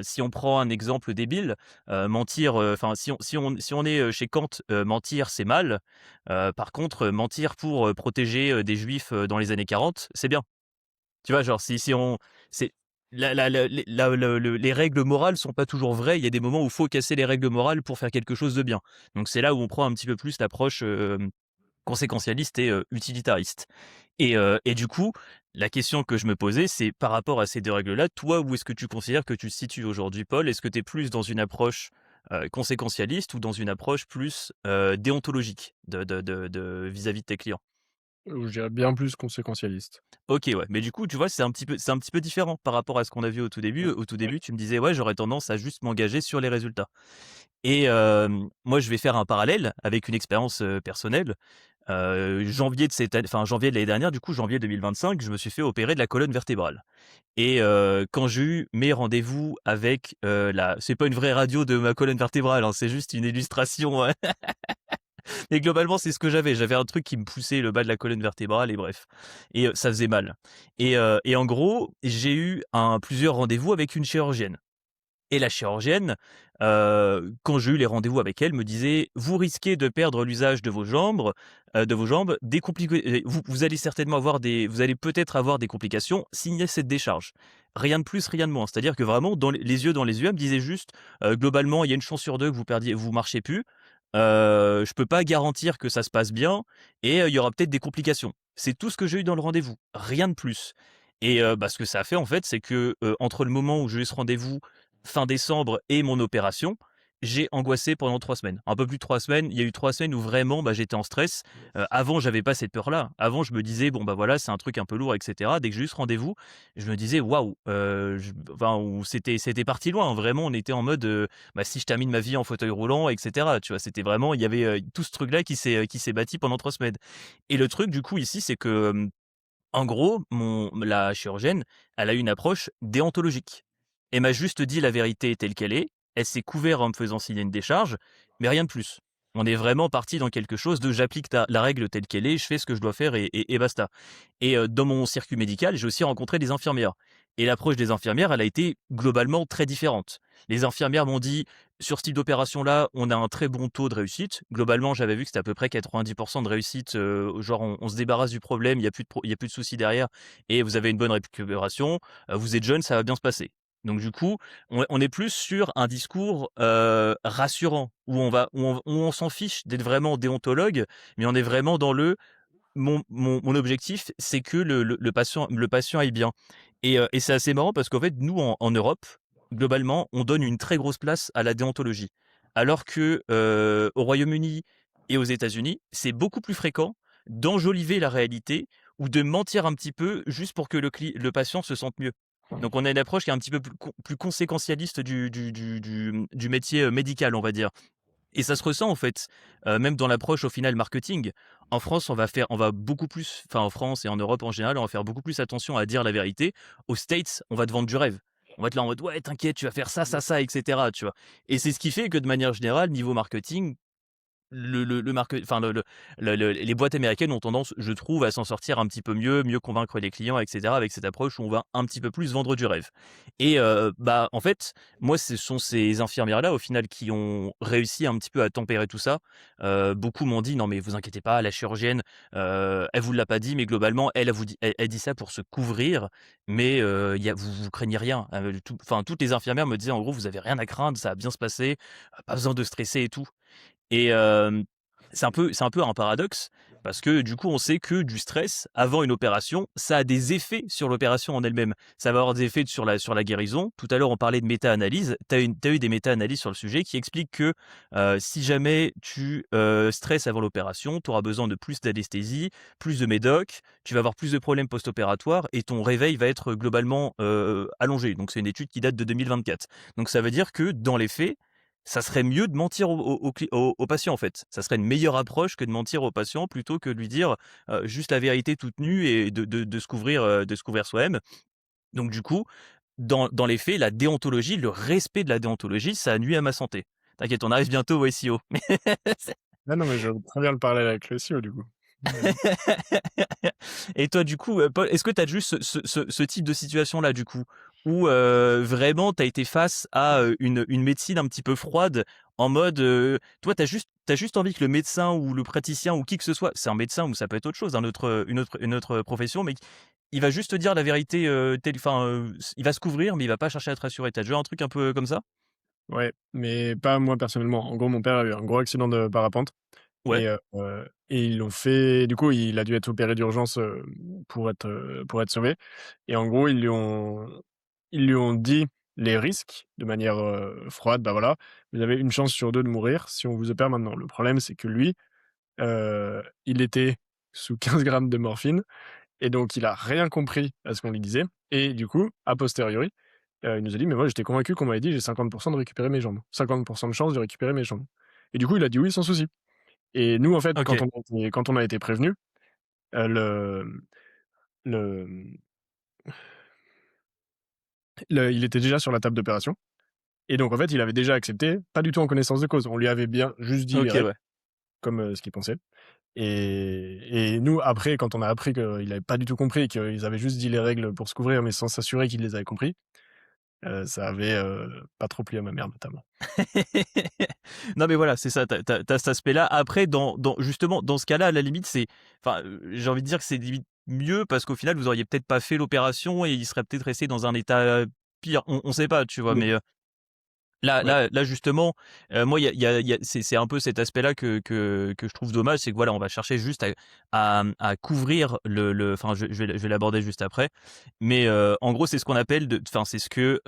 Si on prend un exemple débile, mentir, enfin si on est, chez Kant, mentir c'est mal. Par contre, mentir pour, protéger, des juifs, dans les années 40, c'est bien. Tu vois? Genre si on c'est la les règles morales sont pas toujours vraies. Il y a des moments où il faut casser les règles morales pour faire quelque chose de bien. Donc c'est là où on prend un petit peu plus l'approche, conséquentialiste et utilitariste. Et du coup, la question que je me posais, c'est par rapport à ces 2 règles-là, toi, où est-ce que tu considères que tu te situes aujourd'hui, Paul? Est-ce que tu es plus dans une approche, conséquentialiste ou dans une approche plus, déontologique de vis-à-vis de tes clients? Je dirais bien plus conséquentialiste. OK, ouais, mais du coup, tu vois, c'est un petit peu différent par rapport à ce qu'on a vu au tout début. Au tout début, tu me disais: «Ouais, j'aurais tendance à juste m'engager sur les résultats». Et moi, je vais faire un parallèle avec une expérience, personnelle. Janvier de l'année dernière, du coup, janvier 2025, je me suis fait opérer de la colonne vertébrale et quand j'ai eu mes rendez-vous avec, la c'est pas une vraie radio de ma colonne vertébrale, hein, c'est juste une illustration, mais globalement, c'est ce que j'avais. J'avais un truc qui me poussait le bas de la colonne vertébrale et bref et ça faisait mal et en gros, j'ai eu plusieurs rendez-vous avec une chirurgienne. Et la chirurgienne, quand j'ai eu les rendez-vous avec elle, me disait: «Vous risquez de perdre l'usage de vos jambes, vous allez certainement vous allez peut-être avoir des complications, signez cette décharge». Rien de plus, rien de moins. C'est-à-dire que vraiment dans les yeux, elle me disait juste: «Globalement, il y a une chance sur 2 que vous marchiez plus. Je peux pas garantir que ça se passe bien et il y aura peut-être des complications». C'est tout ce que j'ai eu dans le rendez-vous, rien de plus et ce que ça a fait en fait, c'est que, entre le moment où j'ai eu ce rendez-vous fin décembre et mon opération, j'ai angoissé pendant 3 semaines. Un peu plus de 3 semaines. Il y a eu 3 semaines où vraiment, j'étais en stress. Avant, j'avais pas cette peur-là. Avant, je me disais: «Bon, voilà, c'est un truc un peu lourd et cetera». Dès que j'ai eu ce rendez-vous, je me disais: «Waouh!» où c'était parti loin. Vraiment, on était en mode, si je termine ma vie en fauteuil roulant et cetera, tu vois? C'était vraiment il y avait, tout ce truc-là qui s'est bâti pendant 3 semaines et le truc, du coup, ici, c'est que, en gros, la chirurgienne, elle a eu une approche déontologique. Elle m'a juste dit la vérité telle qu'elle est. Elle s'est couverte en me faisant signer une décharge, mais rien de plus. On est vraiment parti dans quelque chose de j'applique la règle telle qu'elle est, je fais ce que je dois faire et basta. Et dans mon circuit médical, j'ai aussi rencontré des infirmières. Et l'approche des infirmières, elle a été globalement très différente. Les infirmières m'ont dit sur ce type d'opération-là, on a un très bon taux de réussite. Globalement, j'avais vu que c'était à peu près 90 de réussite, genre on se débarrasse du problème, il y a plus de soucis derrière et vous avez une bonne récupération, vous êtes jeune, ça va bien se passer. Donc du coup, on est plus sur un discours, rassurant où on s'en fiche d'être vraiment déontologue, mais on est vraiment dans mon objectif, c'est que le patient aille bien et c'est assez marrant parce qu'en fait, nous, en Europe, globalement, on donne une très grosse place à la déontologie. Alors que, au Royaume-Uni et aux États-Unis, c'est beaucoup plus fréquent d'enjoliver la réalité ou de mentir un petit peu juste pour que le patient se sente mieux. Donc on a une approche qui est un petit peu plus conséquentialiste du métier, médical, on va dire. Et ça se ressent en fait, même dans l'approche au final marketing. En France, on va beaucoup plus enfin en France et en Europe en général, on va faire beaucoup plus attention à dire la vérité. Aux States, on va te vendre du rêve. On va être là en mode: «Ouais, t'inquiète, tu vas faire ça, ça, ça» et cetera, tu vois? Et c'est ce qui fait que de manière générale, niveau marketing, le marque enfin les boîtes américaines ont tendance, je trouve, à s'en sortir un petit peu mieux convaincre les clients et cetera avec cette approche où on va un petit peu plus vendre du rêve et bah, en fait, moi, ce sont ces infirmières-là, au final, qui ont réussi un petit peu à tempérer tout ça. Beaucoup m'ont dit: «Non, mais vous inquiétez pas, la chirurgienne, elle vous l'a pas dit, mais globalement, elle dit ça pour se couvrir, mais il y a vous craignez rien». Toutes les infirmières me disaient, en gros: «Vous avez rien à craindre, ça va bien se passer, pas besoin de stresser et tout». Et c'est un peu un paradoxe parce que du coup, on sait que du stress avant une opération, ça a des effets sur l'opération en elle-même. Ça va avoir des effets sur la guérison. Tout à l'heure, on parlait de méta-analyse. Tu as eu des méta-analyses sur le sujet qui expliquent que, si jamais tu, stresses avant l'opération, tu auras besoin de plus d'anesthésie, plus de médoc, tu vas avoir plus de problèmes post-opératoires et ton réveil va être globalement, allongé. Donc c'est une étude qui date de 2024. Donc ça veut dire que dans les faits, ça serait mieux de mentir au patient, en fait. Ça serait une meilleure approche que de mentir au patient plutôt que de lui dire, juste la vérité toute nue et de se couvrir soi-même. Donc du coup, dans les faits, la déontologie, le respect de la déontologie, ça nuit à ma santé. T'inquiète, on arrive bientôt au SEO. Ah non, mais je vois très bien le parallèle avec le SEO du coup. Mmh. Et toi, du coup, Paul, est-ce que tu as juste ce type de situation-là, du coup, où vraiment tu as été face à une médecine un petit peu froide, en mode, toi, t'as juste envie que le médecin ou le praticien ou qui que ce soit, c'est un médecin ou ça peut être autre chose, une autre profession, mais il va juste te dire la vérité, il va se couvrir, mais il va pas chercher à te rassurer. T'as déjà un truc un peu comme ça? Ouais, mais pas moi personnellement. En gros, mon père a eu un gros accident de parapente Ouais, et ils l'ont fait du coup, il a dû être opéré d'urgence, pour être sauvé et en gros, ils lui ont dit les risques de manière, froide: «Bah, voilà, vous avez une chance sur 2 de mourir si on vous opère maintenant». Le problème, c'est que lui, il était sous 15 grammes de morphine et donc il a rien compris à ce qu'on lui disait et du coup, a posteriori, il nous a dit: «Mais moi, j'étais convaincu qu'on m'avait dit: "J'ai 50 de récupérer mes jambes, 50 de chance de récupérer mes jambes"». Et du coup, il a dit: «Oui, sans souci». Et nous, en fait, quand OK. on a été prévenus, le le, il était déjà sur la table d'opération et donc en fait, il avait déjà accepté, pas du tout en connaissance de cause. On lui avait bien juste dit les OK, règles ouais. comme, ce qu'il pensait et nous, après, quand on a appris qu'il avait pas du tout compris et qu'ils avaient juste dit les règles pour se couvrir, mais sans s'assurer qu'il les avait compris, ça avait, pas trop plu à ma mère, notamment. Non, mais voilà, c'est ça, tu as cet aspect-là. Après, justement, dans ce cas-là, à la limite, j'ai envie de dire que c'est limite mieux parce qu'au final, vous auriez peut-être pas fait l'opération et il serait peut-être resté dans un état, pire. On sait pas, tu vois? Oui, Mais, ouais, là justement, moi il y a c'est un peu cet aspect-là que je trouve dommage, c'est que voilà, on va chercher juste à couvrir je vais l'aborder juste après. Mais, en gros, c'est ce qu'on appelle c'est ce que,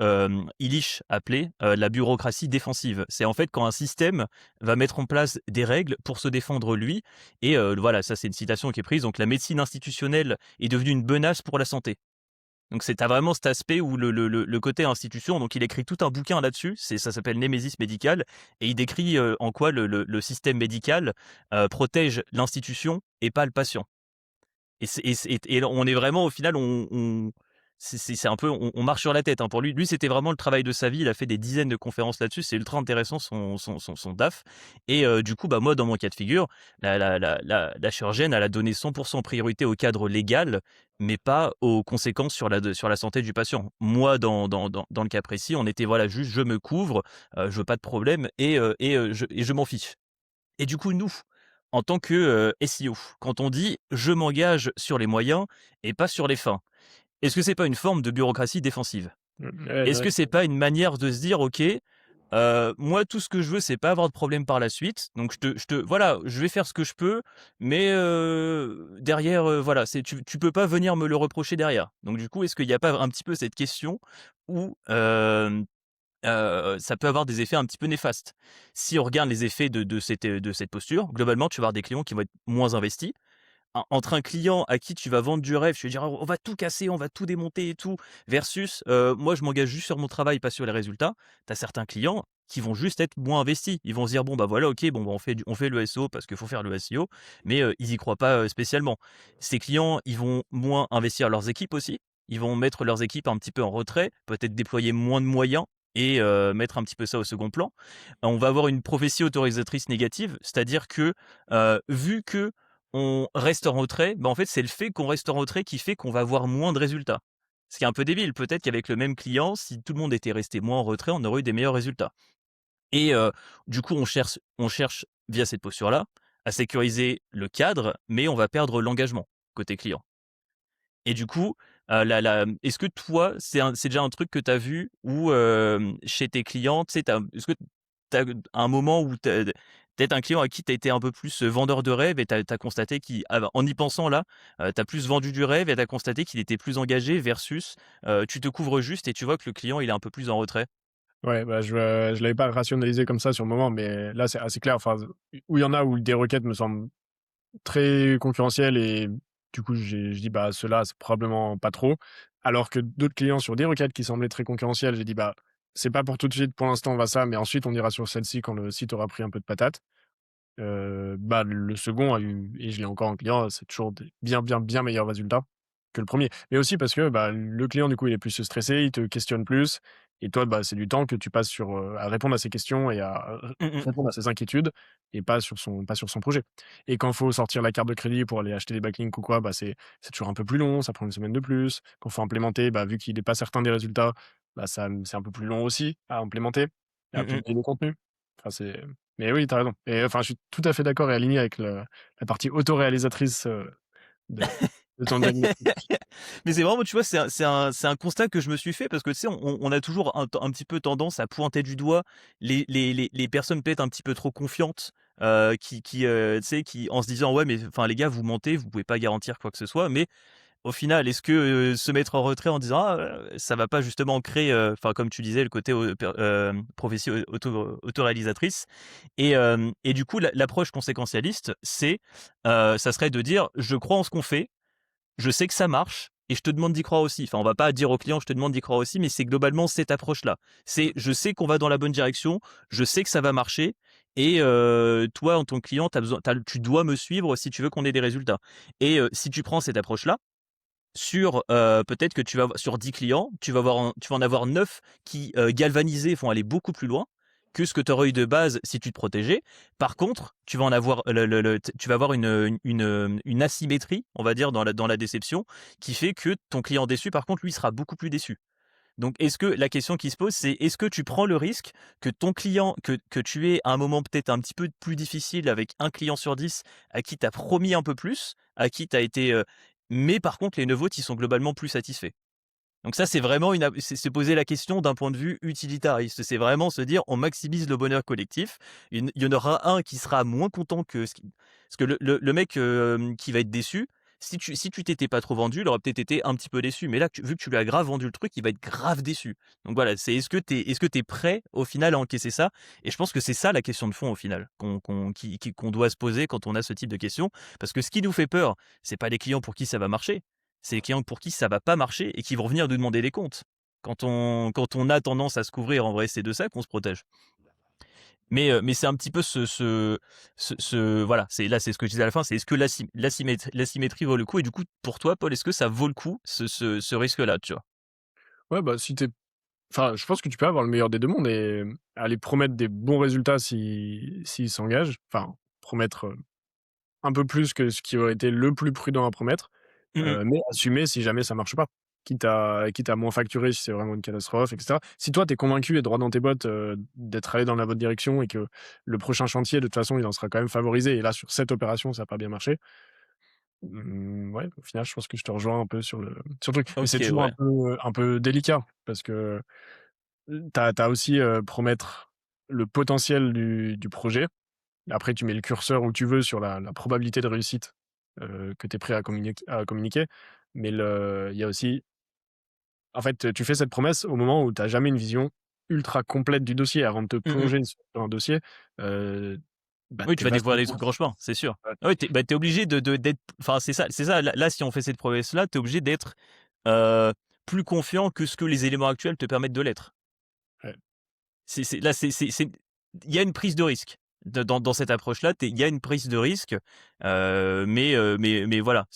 Illich appelait, la bureaucratie défensive. C'est en fait quand un système va mettre en place des règles pour se défendre lui et voilà, ça c'est une citation qui est prise, donc: «La médecine institutionnelle est devenue une menace pour la santé». Donc tu vraiment cet aspect où le côté institution, donc il écrit tout un bouquin là-dessus, ça s'appelle Némésis médicale et il décrit, en quoi le système médical, protège l'institution et pas le patient. Et on est vraiment au final, on c'est un peu on marche sur la tête, hein, pour lui. Lui, c'était vraiment le travail de sa vie. Il a fait des dizaines de conférences là-dessus. C'est ultra intéressant son DAF et du coup, bah, moi, dans mon cas de figure, la chirurgienne, elle a donné 100 priorité au cadre légal, mais pas aux conséquences sur la santé du patient. Moi, dans le cas précis, on était voilà, juste je me couvre, je veux pas de problème et je m'en fiche. Et du coup, nous, en tant que, SEO, quand on dit: «Je m'engage sur les moyens et pas sur les fins», est-ce que c'est pas une forme de bureaucratie défensive? ouais, Est-ce que c'est directement. pas une manière de se dire: «OK, moi tout ce que je veux, c'est pas avoir de problème par la suite, donc je te voilà, je vais faire ce que je peux, mais derrière, voilà, tu peux pas venir me le reprocher derrière». Donc du coup, est-ce qu'il y a pas un petit peu cette question où, ça peut avoir des effets un petit peu néfastes. Si on regarde les effets de cette posture, globalement, tu vas avoir des clients qui vont être moins investis, entre un client à qui tu vas vendre du rêve, tu vas dire: «On va tout casser, on va tout démonter et tout», versus, moi je m'engage juste sur mon travail, pas sur les résultats. Tu as certains clients qui vont juste être moins investis. Ils vont se dire: «Bon, bah, voilà, OK, bon, bah, on fait le SEO parce qu'il faut faire le SEO», mais ils y croient pas, spécialement. Ces clients, ils vont moins investir leurs équipes aussi. Ils vont mettre leurs équipes un petit peu en retrait, peut-être déployer moins de moyens et mettre un petit peu ça au second plan. On va avoir une prophétie autorisatrice négative, c'est-à-dire que, vu que on reste en retrait, bah, en fait, c'est le fait qu'on reste en retrait qui fait qu'on va avoir moins de résultats. Ce qui est un peu débile. Peut-être qu'avec le même client, si tout le monde était resté moins en retrait, on aurait eu des meilleurs résultats et du coup, on cherche via cette posture-là à sécuriser le cadre, mais on va perdre l'engagement côté client et du coup, est-ce que toi, c'est déjà un truc que tu as vu où, chez tes clients, tu sais, est-ce que tu as un moment où peut-être un client à qui tu as été un peu plus, vendeur de rêve et tu as constaté en y pensant là, tu as plus vendu du rêve et tu as constaté qu'il était plus engagé versus, tu te couvres juste et tu vois que le client, il est un peu plus en retrait? Ouais, bah, je l'avais pas rationalisé comme ça sur le moment, mais là, c'est assez clair. Enfin, où il y en a où des requêtes me semblent très concurrentielles et du coup, je dis: «Bah, ceux-là, c'est probablement pas trop». Alors que d'autres clients sur des requêtes qui semblaient très concurrentielles, j'ai dit: «Bah, c'est pas pour tout de suite, pour l'instant, on va ça, mais ensuite on ira sur celle-ci quand le site aura pris un peu de patate». Bah, le second a eu et je l'ai encore en client, c'est toujours des bien, bien, bien meilleurs résultats que le premier. Mais aussi parce que, bah, le client, du coup, il est plus stressé, il te questionne plus et toi, bah, c'est du temps que tu passes sur, à répondre à ses questions et à Mmh mh. répondre à ses inquiétudes et pas sur son projet. Et quand il faut sortir la carte de crédit pour aller acheter des backlinks ou quoi, bah, c'est toujours un peu plus long, ça prend une semaine de plus. Quand il faut implémenter, bah, vu qu'il est pas certain des résultats, bah, c'est un peu plus long aussi à implémenter, à Mmh mh. publier le contenu. Enfin, mais oui, tu as raison et enfin, je suis tout à fait d'accord et aligné avec la partie autoréalisatrice, de de ton diagnostic. Mais c'est vraiment, tu vois, c'est un constat que je me suis fait parce que, tu sais, on a toujours un petit peu tendance à pointer du doigt les personnes peut-être un petit peu trop confiantes, tu sais, qui en se disant: «Ouais, mais enfin les gars, vous mentez, vous pouvez pas garantir quoi que ce soit». Mais au final, est-ce que, se mettre en retrait en disant: «Ah, ça va pas justement créer», enfin comme tu disais, le côté prophétie autoréalisatrice et du coup l'approche conséquentialiste, ça serait de dire: «Je crois en ce qu'on fait, je sais que ça marche et je te demande d'y croire aussi». Enfin, on va pas dire au client: «Je te demande d'y croire aussi», mais c'est globalement cette approche-là. C'est: je sais qu'on va dans la bonne direction, je sais que ça va marcher et toi, en tant que client, tu dois me suivre si tu veux qu'on ait des résultats et si tu prends cette approche-là, peut-être que sur 10 clients, tu vas en avoir 9 qui, galvanisés, vont aller beaucoup plus loin que ce que tu aurais eu de base si tu te protégeais. Par contre, tu vas en avoir tu vas avoir une asymétrie, on va dire, dans la déception, qui fait que ton client déçu, par contre, lui, sera beaucoup plus déçu. Donc est-ce que la question qui se pose, c'est: est-ce que tu prends le risque que ton client que tu aies un moment peut-être un petit peu plus difficile avec un client sur 10 à qui tu as promis un peu plus, à qui tu as été, mais par contre les 9 autres, ils sont globalement plus satisfaits? Donc ça, c'est vraiment c'est se poser la question d'un point de vue utilitariste. C'est vraiment se dire: «On maximise le bonheur collectif». Il y en aura un qui sera moins content que ce qui parce que le mec, qui va être déçu, si tu t'étais pas trop vendu, il aurait peut-être été un petit peu déçu. Mais là, vu que tu lui as grave vendu le truc, il va être grave déçu. Donc voilà, c'est est-ce que tu es prêt au final à encaisser ça? Et je pense que c'est ça la question de fond au final, qu'on doit se poser quand on a ce type de questions. Parce que ce qui nous fait peur, c'est pas les clients pour qui ça va marcher, c'est les clients pour qui ça va pas marcher et qui vont venir nous demander des comptes. Quand on a tendance à se couvrir, en vrai, c'est de ça qu'on se protège. Mais c'est un petit peu voilà, c'est ce que je disais à la fin, c'est est-ce que l'asymétrie vaut le coup? Et du coup, pour toi, Paul, est-ce que ça vaut le coup ce risque-là, tu vois? Ouais, bah, si tu enfin, je pense que tu peux avoir le meilleur des 2 mondes et aller promettre des bons résultats s'ils s'engagent, enfin, promettre, un peu plus que ce qui aurait été le plus prudent à promettre, Mmh mh. mais assumer si jamais ça marche pas. Quitte à moins facturer si c'est vraiment une catastrophe et cetera. Si toi, tu es convaincu et droit dans tes bottes, d'être allé dans la bonne direction et que le prochain chantier, de toute façon, il en sera quand même favorisé et là, sur cette opération, ça a pas bien marché, ouais, au final, je pense que je te rejoins un peu sur le truc. Mais c'est OK, toujours ouais. un peu délicat parce que, tu as aussi, promettre le potentiel du projet. Après, tu mets le curseur où tu veux sur la probabilité de réussite, que tu es prêt à communiquer. Mais il y a aussi en fait, tu fais cette promesse au moment où tu as jamais une vision ultra complète du dossier avant de te Mmh mh. plonger sur un dossier. Heu bah, Oui, tu tu vas vas découvrir sur des trucs en chemin, c'est sûr. ouais, Ah oui, tu obligé de d'être enfin, c'est ça, là, si on fait cette promesse-là, tu es obligé d'être, heu, plus confiant que ce que les éléments actuels te permettent de l'être. ouais. C'est là, c'est il y a une prise de risque. Dans cette approche-là, il y a une prise de risque, mais voilà,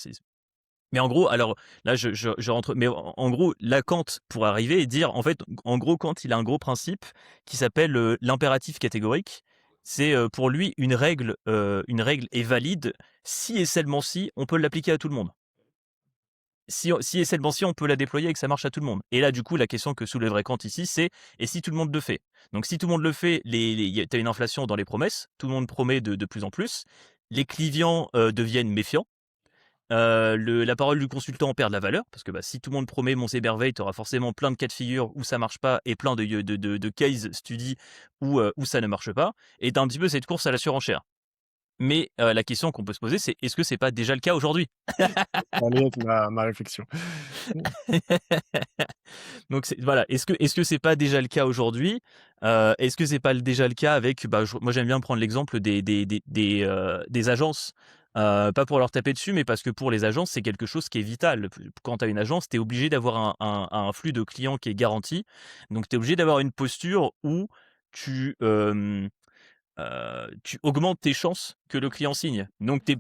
mais en gros, alors là, je rentre, mais en gros, là, Kant pour arriver et dire, en fait, en gros, Kant, il a un gros principe qui s'appelle, l'impératif catégorique. C'est, pour lui une règle est valide si et seulement si on peut l'appliquer à tout le monde. Si et seulement si on peut la déployer et que ça marche à tout le monde. Et là, du coup, la question que soulèverait Kant ici, c'est: «Et si tout le monde le fait?» Donc si tout le monde le fait, tu as une inflation dans les promesses, tout le monde promet de plus en plus, les clients, deviennent méfiants. La parole du consultant perd de la valeur parce que, bah, si tout le monde promet monts et merveilles, tu auras forcément plein de cas de figure où ça marche pas et plein de case study où ça ne marche pas, et tu as un petit peu cette course à la surenchère. Mais, la question qu'on peut se poser, c'est: est-ce que c'est pas déjà le cas aujourd'hui? Ça allait être ma réflexion. Donc c'est voilà, est-ce que c'est pas déjà le cas aujourd'hui? Est-ce que c'est pas déjà le cas avec, bah, moi j'aime bien prendre l'exemple des agences. Pas pour leur taper dessus, mais parce que pour les agences, c'est quelque chose qui est vital. Quand tu as une agence, tu es obligé d'avoir un flux de clients qui est garanti. Donc tu es obligé d'avoir une posture où tu, tu augmentes tes chances que le client signe. Donc tu es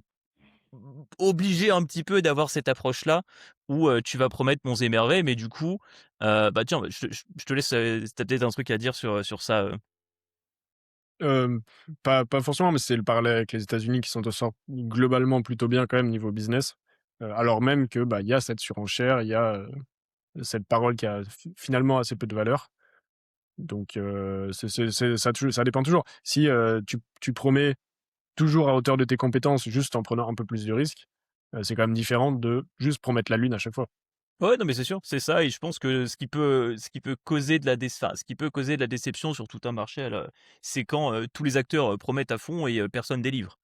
obligé un petit peu d'avoir cette approche-là où, tu vas promettre monts et merveilles, mais du coup, bah, tiens, bah, je te laisse, tu as peut-être un truc à dire sur ça, Hem, pas forcément, mais c'est le parallèle avec les États-Unis qui s'en sortent globalement plutôt bien quand même niveau business. Alors même que, bah, il y a cette surenchère, il y a, cette parole qui a finalement assez peu de valeur. Donc c'est ça dépend toujours. Si, tu promets toujours à hauteur de tes compétences, juste en prenant un peu plus de risques, c'est quand même différent de juste promettre la lune à chaque fois. ouais, non, mais c'est sûr, c'est ça, et je pense que ce qui peut causer de la ce qui peut causer de la déception sur tout un marché, c'est quand, tous les acteurs, promettent à fond et personne délivre.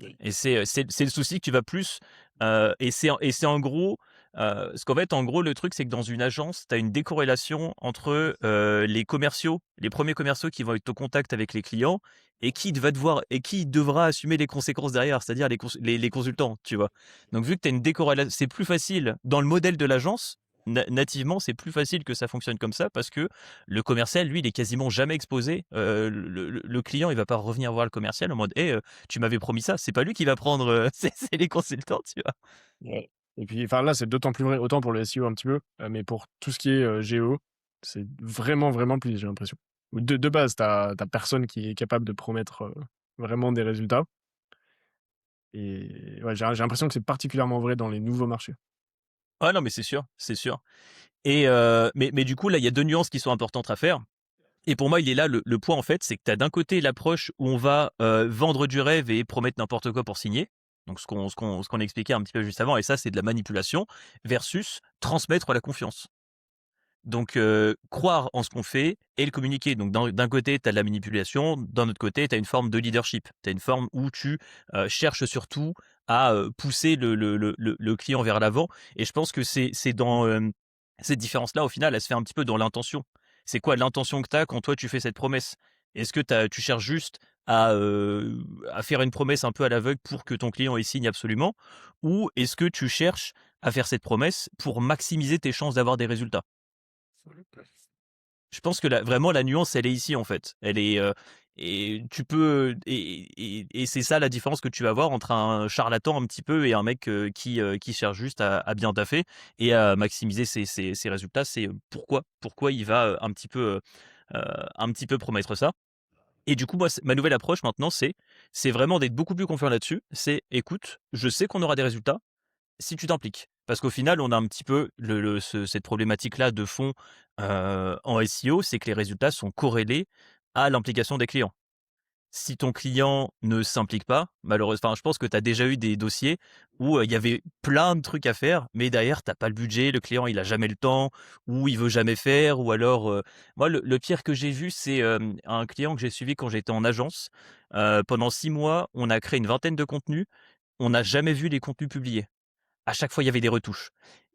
Oui. Et c'est le souci que tu vas plus, et c'est en gros, parce qu'en fait, en gros, le truc, c'est que dans une agence, tu as une décorrélation entre, les commerciaux, les premiers commerciaux qui vont être au contact avec les clients et qui devra assumer les conséquences derrière, c'est-à-dire les consultants, tu vois? Donc vu que tu as une décorrélation, c'est plus facile dans le modèle de l'agence, nativement, c'est plus facile que ça fonctionne comme ça parce que le commercial, lui, il est quasiment jamais exposé. Le client, il va pas revenir voir le commercial en mode: «Eh, tu m'avais promis ça». C'est pas lui qui va prendre, c'est les consultants, tu vois? Ouais, et puis, enfin, là, c'est d'autant plus vrai, autant pour le SEO un petit peu, mais pour tout ce qui est, géo, c'est vraiment, vraiment plus, j'ai l'impression. De base, tu as personne qui est capable de promettre, vraiment des résultats, et ouais, j'ai l'impression que c'est particulièrement vrai dans les nouveaux marchés. Ah non, mais c'est sûr, c'est sûr, et mais du coup, là, il y a 2 nuances qui sont importantes à faire, et pour moi, il est là le point, en fait, c'est que tu as d'un côté l'approche où on va, vendre du rêve et promettre n'importe quoi pour signer, donc ce qu'on expliquait un petit peu juste avant, et ça, c'est de la manipulation, versus transmettre la confiance. Donc, croire en ce qu'on fait et le communiquer. Donc d'un côté, tu as de la manipulation, d'un autre côté, tu as une forme de leadership. Tu as une forme où tu, cherches surtout à, pousser le client vers l'avant, et je pense que c'est dans, cette différence-là, au final, elle se fait un petit peu dans l'intention. C'est quoi l'intention que tu as quand toi tu fais cette promesse? Est-ce que tu cherches juste à faire une promesse un peu à l'aveugle pour que ton client y signe absolument? Ou est-ce que tu cherches à faire cette promesse pour maximiser tes chances d'avoir des résultats? Je pense que vraiment la nuance, elle est ici, en fait. Elle est, et tu peux et c'est ça la différence que tu vas avoir entre un charlatan un petit peu et un mec, qui cherche juste à bien taffer et à maximiser ses résultats. C'est, pourquoi il va, un petit peu promettre ça, et du coup, moi, ma nouvelle approche maintenant, c'est vraiment d'être beaucoup plus confiant là-dessus. C'est: «Écoute, je sais qu'on aura des résultats si tu t'impliques». Parce qu'au final, on a un petit peu cette problématique-là de fond, en SEO, c'est que les résultats sont corrélés à l'implication des clients. Si ton client ne s'implique pas, malheureusement, enfin, je pense que tu as déjà eu des dossiers où, il y avait plein de trucs à faire, mais derrière tu as pas le budget, le client il a jamais le temps, ou il veut jamais faire, ou alors, moi le pire que j'ai vu, c'est, un client que j'ai suivi quand j'étais en agence. Pendant 6 mois, on a créé une vingtaine de contenus, on n'a jamais vu les contenus publiés. À chaque fois, il y avait des retouches.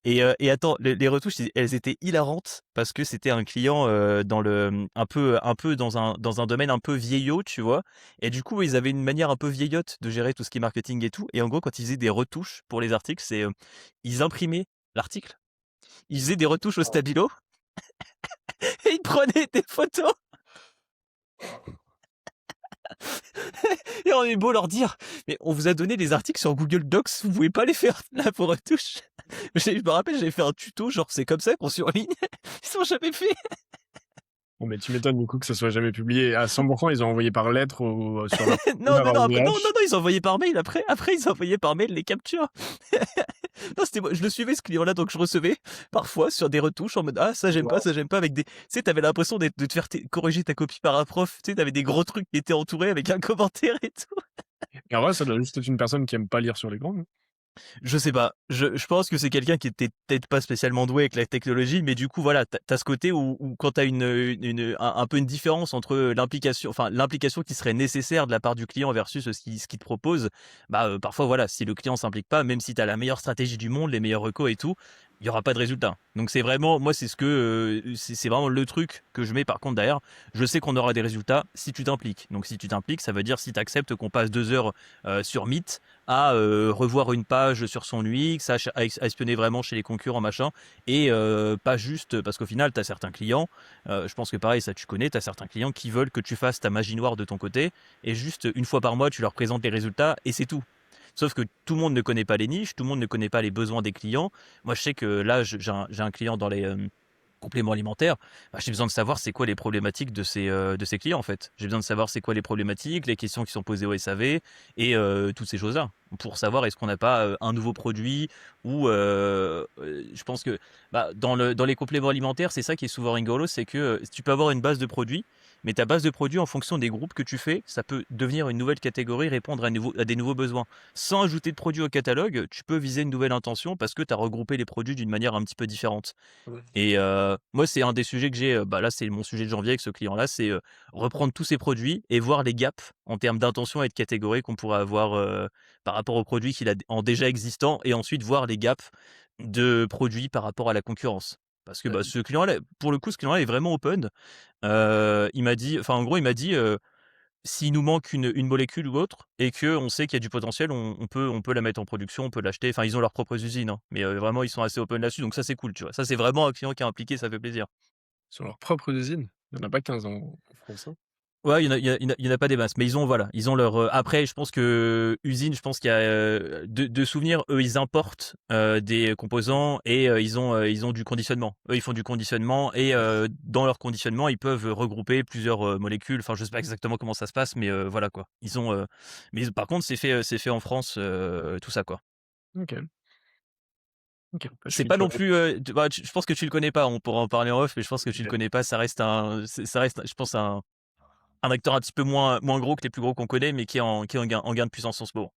Et attends, les retouches, elles étaient hilarantes parce que c'était un client dans un peu dans un domaine un peu vieillot, tu vois. Et du coup, ils avaient une manière un peu vieillotte de gérer tout ce qui est marketing et tout. Et en gros, quand ils faisaient des retouches pour les articles, ils imprimaient l'article, ils faisaient des retouches au stabilo et ils prenaient des photos. Et on est beau leur dire, mais on vous a donné les articles sur Google Docs, vous pouvez pas les faire là pour retouche. Je me rappelle, j'avais fait un tuto, genre c'est comme ça qu'on surligne. Ils sont jamais fait. Bon, mais tu m'étonnes du coup que ça soit jamais publié. À 100%, ils ont envoyé par lettre sur leur Non, non, preneur à non, après, non, non, OVH. non, ils envoyaient par mail après. Après, ils envoyaient par mail les captures. Non, c'était moi, je le suivais ce client-là, donc je recevais parfois sur des retouches en mode ah ça j'aime pas avec des, tu sais, t'avais l'impression de te faire corriger ta copie par un prof, tu sais, t'avais des gros trucs qui étaient entourés avec un commentaire et tout. Et en vrai, ça doit juste être une personne qui aime pas lire sur l'écran, hein. Je sais pas. Je pense que c'est quelqu'un qui était peut-être pas spécialement doué avec la technologie, mais du coup, voilà, t'as ce côté où quand t'as un peu une différence entre l'implication qui serait nécessaire de la part du client versus ce qu'il te propose, bah, parfois, voilà, si le client s'implique pas, même si t'as la meilleure stratégie du monde, les meilleurs recos et tout, il y aura pas de résultat. Donc c'est vraiment, moi, c'est vraiment le truc que je mets par contre derrière. Je sais qu'on aura des résultats si tu t'impliques. Donc si tu t'impliques, ça veut dire si tu acceptes qu'on passe 2 heures sur Meet à revoir une page sur son UX, à espionner vraiment chez les concurrents, machin, et pas juste, parce qu'au final, tu as certains clients, je pense que pareil, ça tu connais, tu as certains clients qui veulent que tu fasses ta magie noire de ton côté, et juste une fois par mois, tu leur présentes les résultats, et c'est tout. Sauf que tout le monde ne connaît pas les niches, tout le monde ne connaît pas les besoins des clients. Moi, je sais que là, j'ai un client dans les compléments alimentaires. Bah, j'ai besoin de savoir c'est quoi les problématiques de ces clients en fait. J'ai besoin de savoir c'est quoi les problématiques, les questions qui sont posées au SAV et toutes ces choses-là pour savoir est-ce qu'on n'a pas un nouveau produit ou je pense que bah, dans les compléments alimentaires, c'est ça qui est souvent rigolo, c'est que tu peux avoir une base de produits, mais ta base de produits en fonction des groupes que tu fais, ça peut devenir une nouvelle catégorie, répondre à des nouveaux besoins. Sans ajouter de produits au catalogue, tu peux viser une nouvelle intention parce que tu as regroupé les produits d'une manière un petit peu différente. Ouais. Et moi, c'est un des sujets que j'ai, bah, là, c'est mon sujet de janvier avec ce client-là, c'est reprendre tous ces produits et voir les gaps en termes d'intention et de catégories qu'on pourrait avoir par rapport aux produits qu'il a en déjà existants et ensuite voir les gaps de produits par rapport à la concurrence. Parce que bah, ce client-là, pour le coup, ce client-là est vraiment open. Il m'a dit, enfin, en gros, il m'a dit s'il nous manque une molécule ou autre et qu'on sait qu'il y a du potentiel, on peut la mettre en production, on peut l'acheter. Enfin, ils ont leurs propres usines, hein, mais vraiment, ils sont assez open là-dessus, donc ça, c'est cool, tu vois. Ça, c'est vraiment un client qui est impliqué, ça fait plaisir. Sur leur propre usine. Il y en a pas 15 en France, hein. Ouais, il y en a pas des masses, mais ils ont leur, après, je pense que usine, je pense qu'il y a, de souvenirs, eux, ils importent, des composants et ils ont du conditionnement. Eux, ils font du conditionnement et dans leur conditionnement, ils peuvent regrouper plusieurs, molécules. Enfin, je sais pas exactement comment ça se passe, mais voilà, quoi. Mais par contre, c'est fait en France, tout ça, quoi. OK, OK. Bah, je C'est suis pas non curieux. plus, je pense que tu le connais pas, on pourra en parler en off, mais je pense que tu le OK. connais pas. Ça reste, je pense, un acteur un petit peu moins gros que les plus gros qu'on connaît, mais qui est en gain de puissance en ce moment.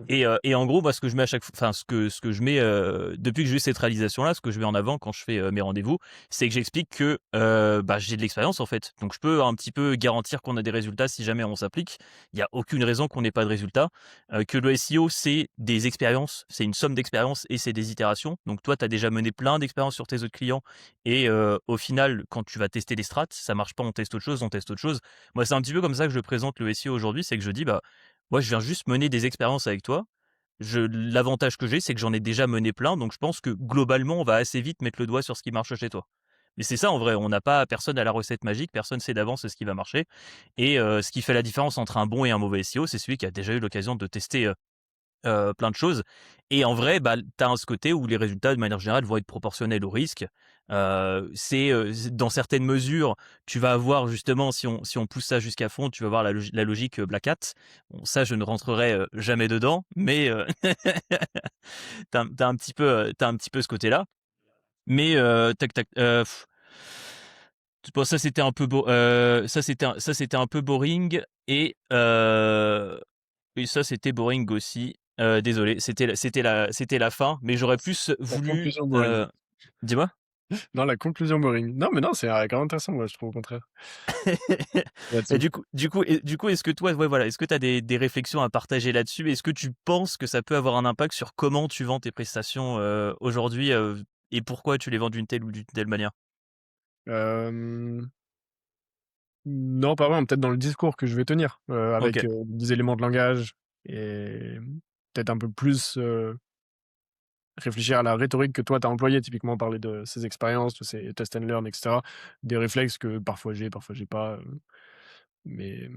Mmh. Et en gros, bah, ce que je mets à chaque fois, enfin, ce que je mets, depuis que j'ai eu cette réalisation-là, ce que je mets en avant quand je fais, mes rendez-vous, c'est que j'explique que, bah, j'ai de l'expérience, en fait. Donc je peux un petit peu garantir qu'on a des résultats si jamais on s'applique. Il y a aucune raison qu'on n'ait pas de résultats. Que le SEO, c'est des expériences, c'est une somme d'expériences et c'est des itérations. Donc toi, tu as déjà mené plein d'expériences sur tes autres clients et au final, quand tu vas tester les strats, ça marche pas, on teste autre chose, on teste autre chose. Moi, c'est un petit peu comme ça que je présente le SEO aujourd'hui, c'est que je dis: «Bah, moi, je viens juste mener des expériences avec toi. L'avantage que j'ai, c'est que j'en ai déjà mené plein, donc je pense que globalement, on va assez vite mettre le doigt sur ce qui marche chez toi». Mais c'est ça en vrai, personne n'a la recette magique, personne sait d'avance ce qui va marcher et ce qui fait la différence entre un bon et un mauvais SEO, c'est celui qui a déjà eu l'occasion de tester, plein de choses et en vrai, bah, tu as ce côté où les résultats de manière générale vont être proportionnels au risque. C'est dans certaines mesures, tu vas avoir justement si on pousse ça jusqu'à fond, tu vas avoir la logique, Black Hat. Bon ça je ne rentrerai, jamais dedans, mais tu un petit peu ce côté-là. Mais tac tac, bon ça c'était un peu un peu boring et ça, c'était boring aussi. Désolé, c'était la fin, mais j'aurais plus La voulu, conclusion boring. dis-moi? Non, la conclusion boring. Non, mais non, c'est, quand même intéressant, moi, je trouve, au contraire, Et là-dessus. du coup, est-ce que toi, ouais, voilà, est-ce que tu as des réflexions à partager là-dessus? Est-ce que tu penses que ça peut avoir un impact sur comment tu vends tes prestations, aujourd'hui, et pourquoi tu les vends d'une telle ou d'une telle manière? Hem, non, pas vraiment, peut-être dans le discours que je vais tenir, avec, OK. des éléments de langage et peut-être un peu plus, réfléchir à la rhétorique que toi tu as employée, typiquement parler de ses expériences, de ses test and learn et cetera. Des réflexes que parfois j'ai pas, mais,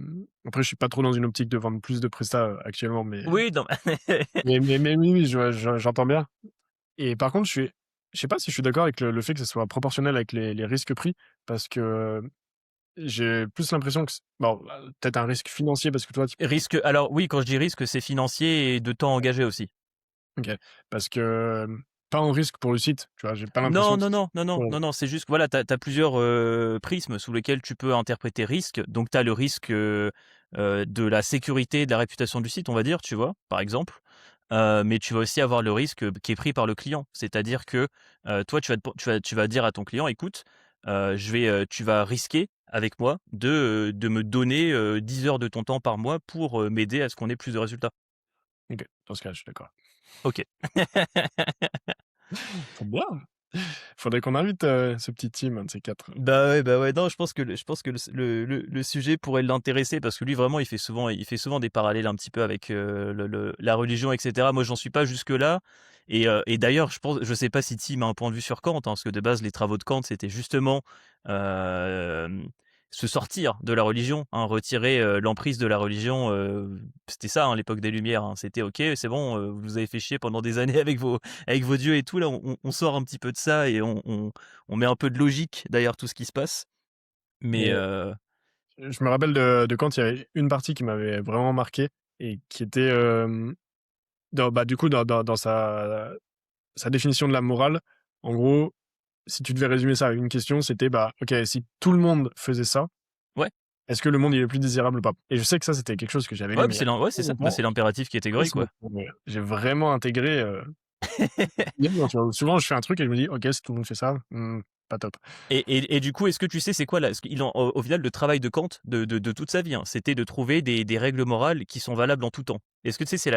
après je suis pas trop dans une optique de vendre plus de prestats, actuellement, Oui, non, mais oui, oui, j'entends bien et par contre je sais pas si je suis d'accord avec le fait que ce soit proportionnel avec les risques pris parce que j'ai plus l'impression que bon, peut-être un risque financier parce que toi tu risque alors oui, quand je dis risque, c'est financier et de temps engagé aussi. OK, parce que, pas en risque pour le site, tu vois? J'ai pas l'impression Non, que non, non, non, non, ouais, non, non, c'est juste que voilà, tu as plusieurs, prismes sous lesquels tu peux interpréter risque. Donc tu as le risque, de la sécurité, de la réputation du site, on va dire, tu vois? Par exemple. Mais tu vas aussi avoir le risque, qui est pris par le client. C'est-à-dire que, toi, tu vas dire à ton client: «Écoute, tu vas risquer avec moi de me donner, 10 heures de ton temps par mois pour, m'aider à ce qu'on ait plus de résultats». OK, dans ce cas, je suis d'accord. OK. Trop bien! Faudrait qu'on invite, ce petit team, un de ces 4. Bah, ouais, non, je pense que le sujet pourrait l'intéresser parce que lui, vraiment, il fait souvent des parallèles un petit peu avec, la religion et cetera. Moi, j'en suis pas jusque là et d'ailleurs, je sais pas si Tim a un point de vue sur Kant, hein, parce que de base, les travaux de Kant, c'était justement, hem, se sortir de la religion, hein, retirer, l'emprise de la religion, c'était ça, hein, l'époque des Lumières, hein. C'était: «OK, c'est bon, vous nous avez fait chier pendant des années avec vos dieux et tout, là, on sort un petit peu de ça et on met un peu de logique derrière tout ce qui se passe, mais Mais je me rappelle de quand il y avait une partie qui m'avait vraiment marqué et qui était, dans bah, du coup, dans sa définition de la morale. En gros, si tu devais résumer ça à une question, c'était, bah, OK, si tout le monde faisait ça, ouais, est-ce que le monde il est plus désirable ou pas? Et je sais que ça, c'était quelque chose que j'avais lu, ouais, mais il y a ouais, très c'est ça, bah, longtemps. c'est l'impératif catégorique, ouais. J'ai vraiment intégré, tu vois? Souvent, je fais un truc et je me dis: «OK, si tout le monde fait ça, pas top». Et du coup, est-ce que tu sais c'est quoi là, ce qu'il en au final le travail de Kant de toute sa vie, hein, c'était de trouver des règles morales qui sont valables en tout temps. Est-ce que tu sais c'est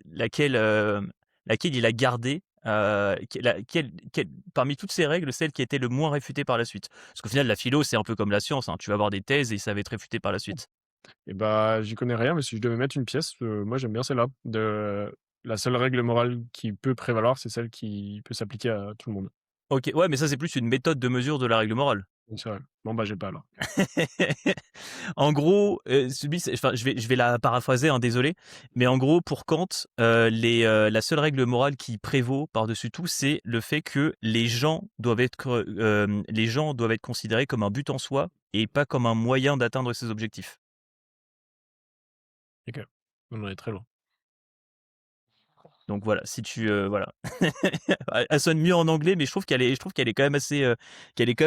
laquelle il a gardé, quelle parmi toutes ces règles, celle qui a été le moins réfutée par la suite? Parce qu'au final la philo, c'est un peu comme la science, hein, tu vas avoir des thèses et ça va être réfuté par la suite. Et bah, j'y connais rien, mais si je devais mettre une pièce, moi j'aime bien celle-là, de la seule règle morale qui peut prévaloir, c'est celle qui peut s'appliquer à tout le monde. OK, ouais, mais ça, c'est plus une méthode de mesure de la règle morale. Donc c'est vrai. Bon, bah, j'ai pas alors. En gros, celui c'est enfin, je vais la paraphraser, hein, désolé, mais en gros, pour Kant, la seule règle morale qui prévaut par-dessus tout, c'est le fait que les gens doivent être considérés comme un but en soi et pas comme un moyen d'atteindre ses objectifs. OK. On en est très loin. Donc voilà, si tu, voilà. Elle sonne mieux en anglais, mais je trouve qu'elle est quand même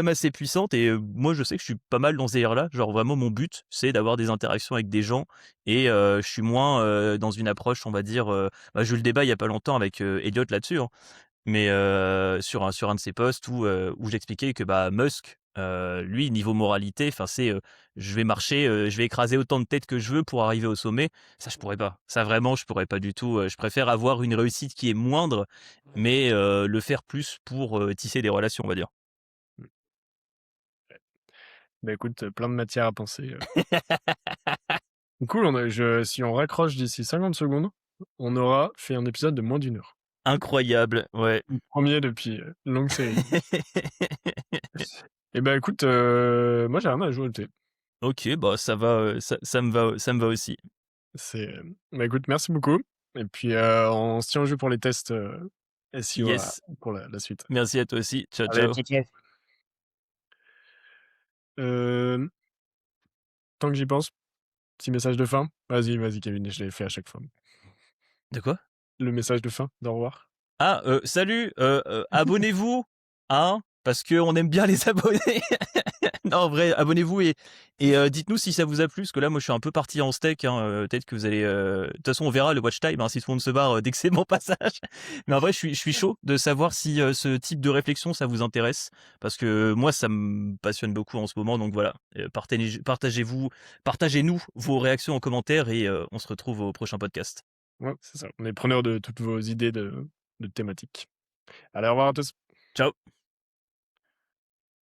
assez puissante et moi, je sais que je suis pas mal dans ce délire-là. Genre vraiment mon but, c'est d'avoir des interactions avec des gens et je suis moins, dans une approche, on va dire, bah, j'ai eu le débat il y a pas longtemps avec, Elliot là-dessus, hein. Mais sur un de ses posts où j'expliquais que, bah, Musk, lui niveau moralité, enfin c'est, je vais marcher, je vais écraser autant de têtes que je veux pour arriver au sommet. Ça je pourrais pas. Ça vraiment je pourrais pas du tout, je préfère avoir une réussite qui est moindre, mais le faire plus pour, tisser des relations, on va dire. Mmh. Bah, écoute, plein de matière à penser. Cool, si on raccroche d'ici 50 secondes, on aura fait un épisode de moins d'une heure. Incroyable, ouais. Le 1er depuis, une longue série. Et bah, écoute, moi j'ai rien à ajouter. OK, bah, ça va, ça me va aussi. Bah, écoute, merci beaucoup et puis, on se tient au jeu pour les tests, SEO Yes, pour la suite. merci à toi aussi. Ciao, Allez, ciao. ciao, ciao. Hem, Tant que j'y pense, petit message de fin? Vas-y, vas-y Kevin, je l'ai fait à chaque fois. De quoi? Le message de fin d'au revoir? Ah, salut, abonnez-vous, hein. parce qu'on aime bien les abonnés. Non, en vrai, abonnez-vous et dites-nous si ça vous a plu, parce que là, moi, je suis un peu parti en steak, hein, peut-être que vous allez, de toute façon, on verra le watch time, hein, si tout le monde se barre, dès que c'est mon passage. Mais en vrai, je suis chaud de savoir si, ce type de réflexion, ça vous intéresse, parce que moi, ça me passionne beaucoup en ce moment, donc voilà. Partagez-nous vos réactions en commentaire et on se retrouve au prochain podcast. Ouais, c'est ça. On est preneur de toutes vos idées de thématiques. Allez, au revoir à tous. Ciao.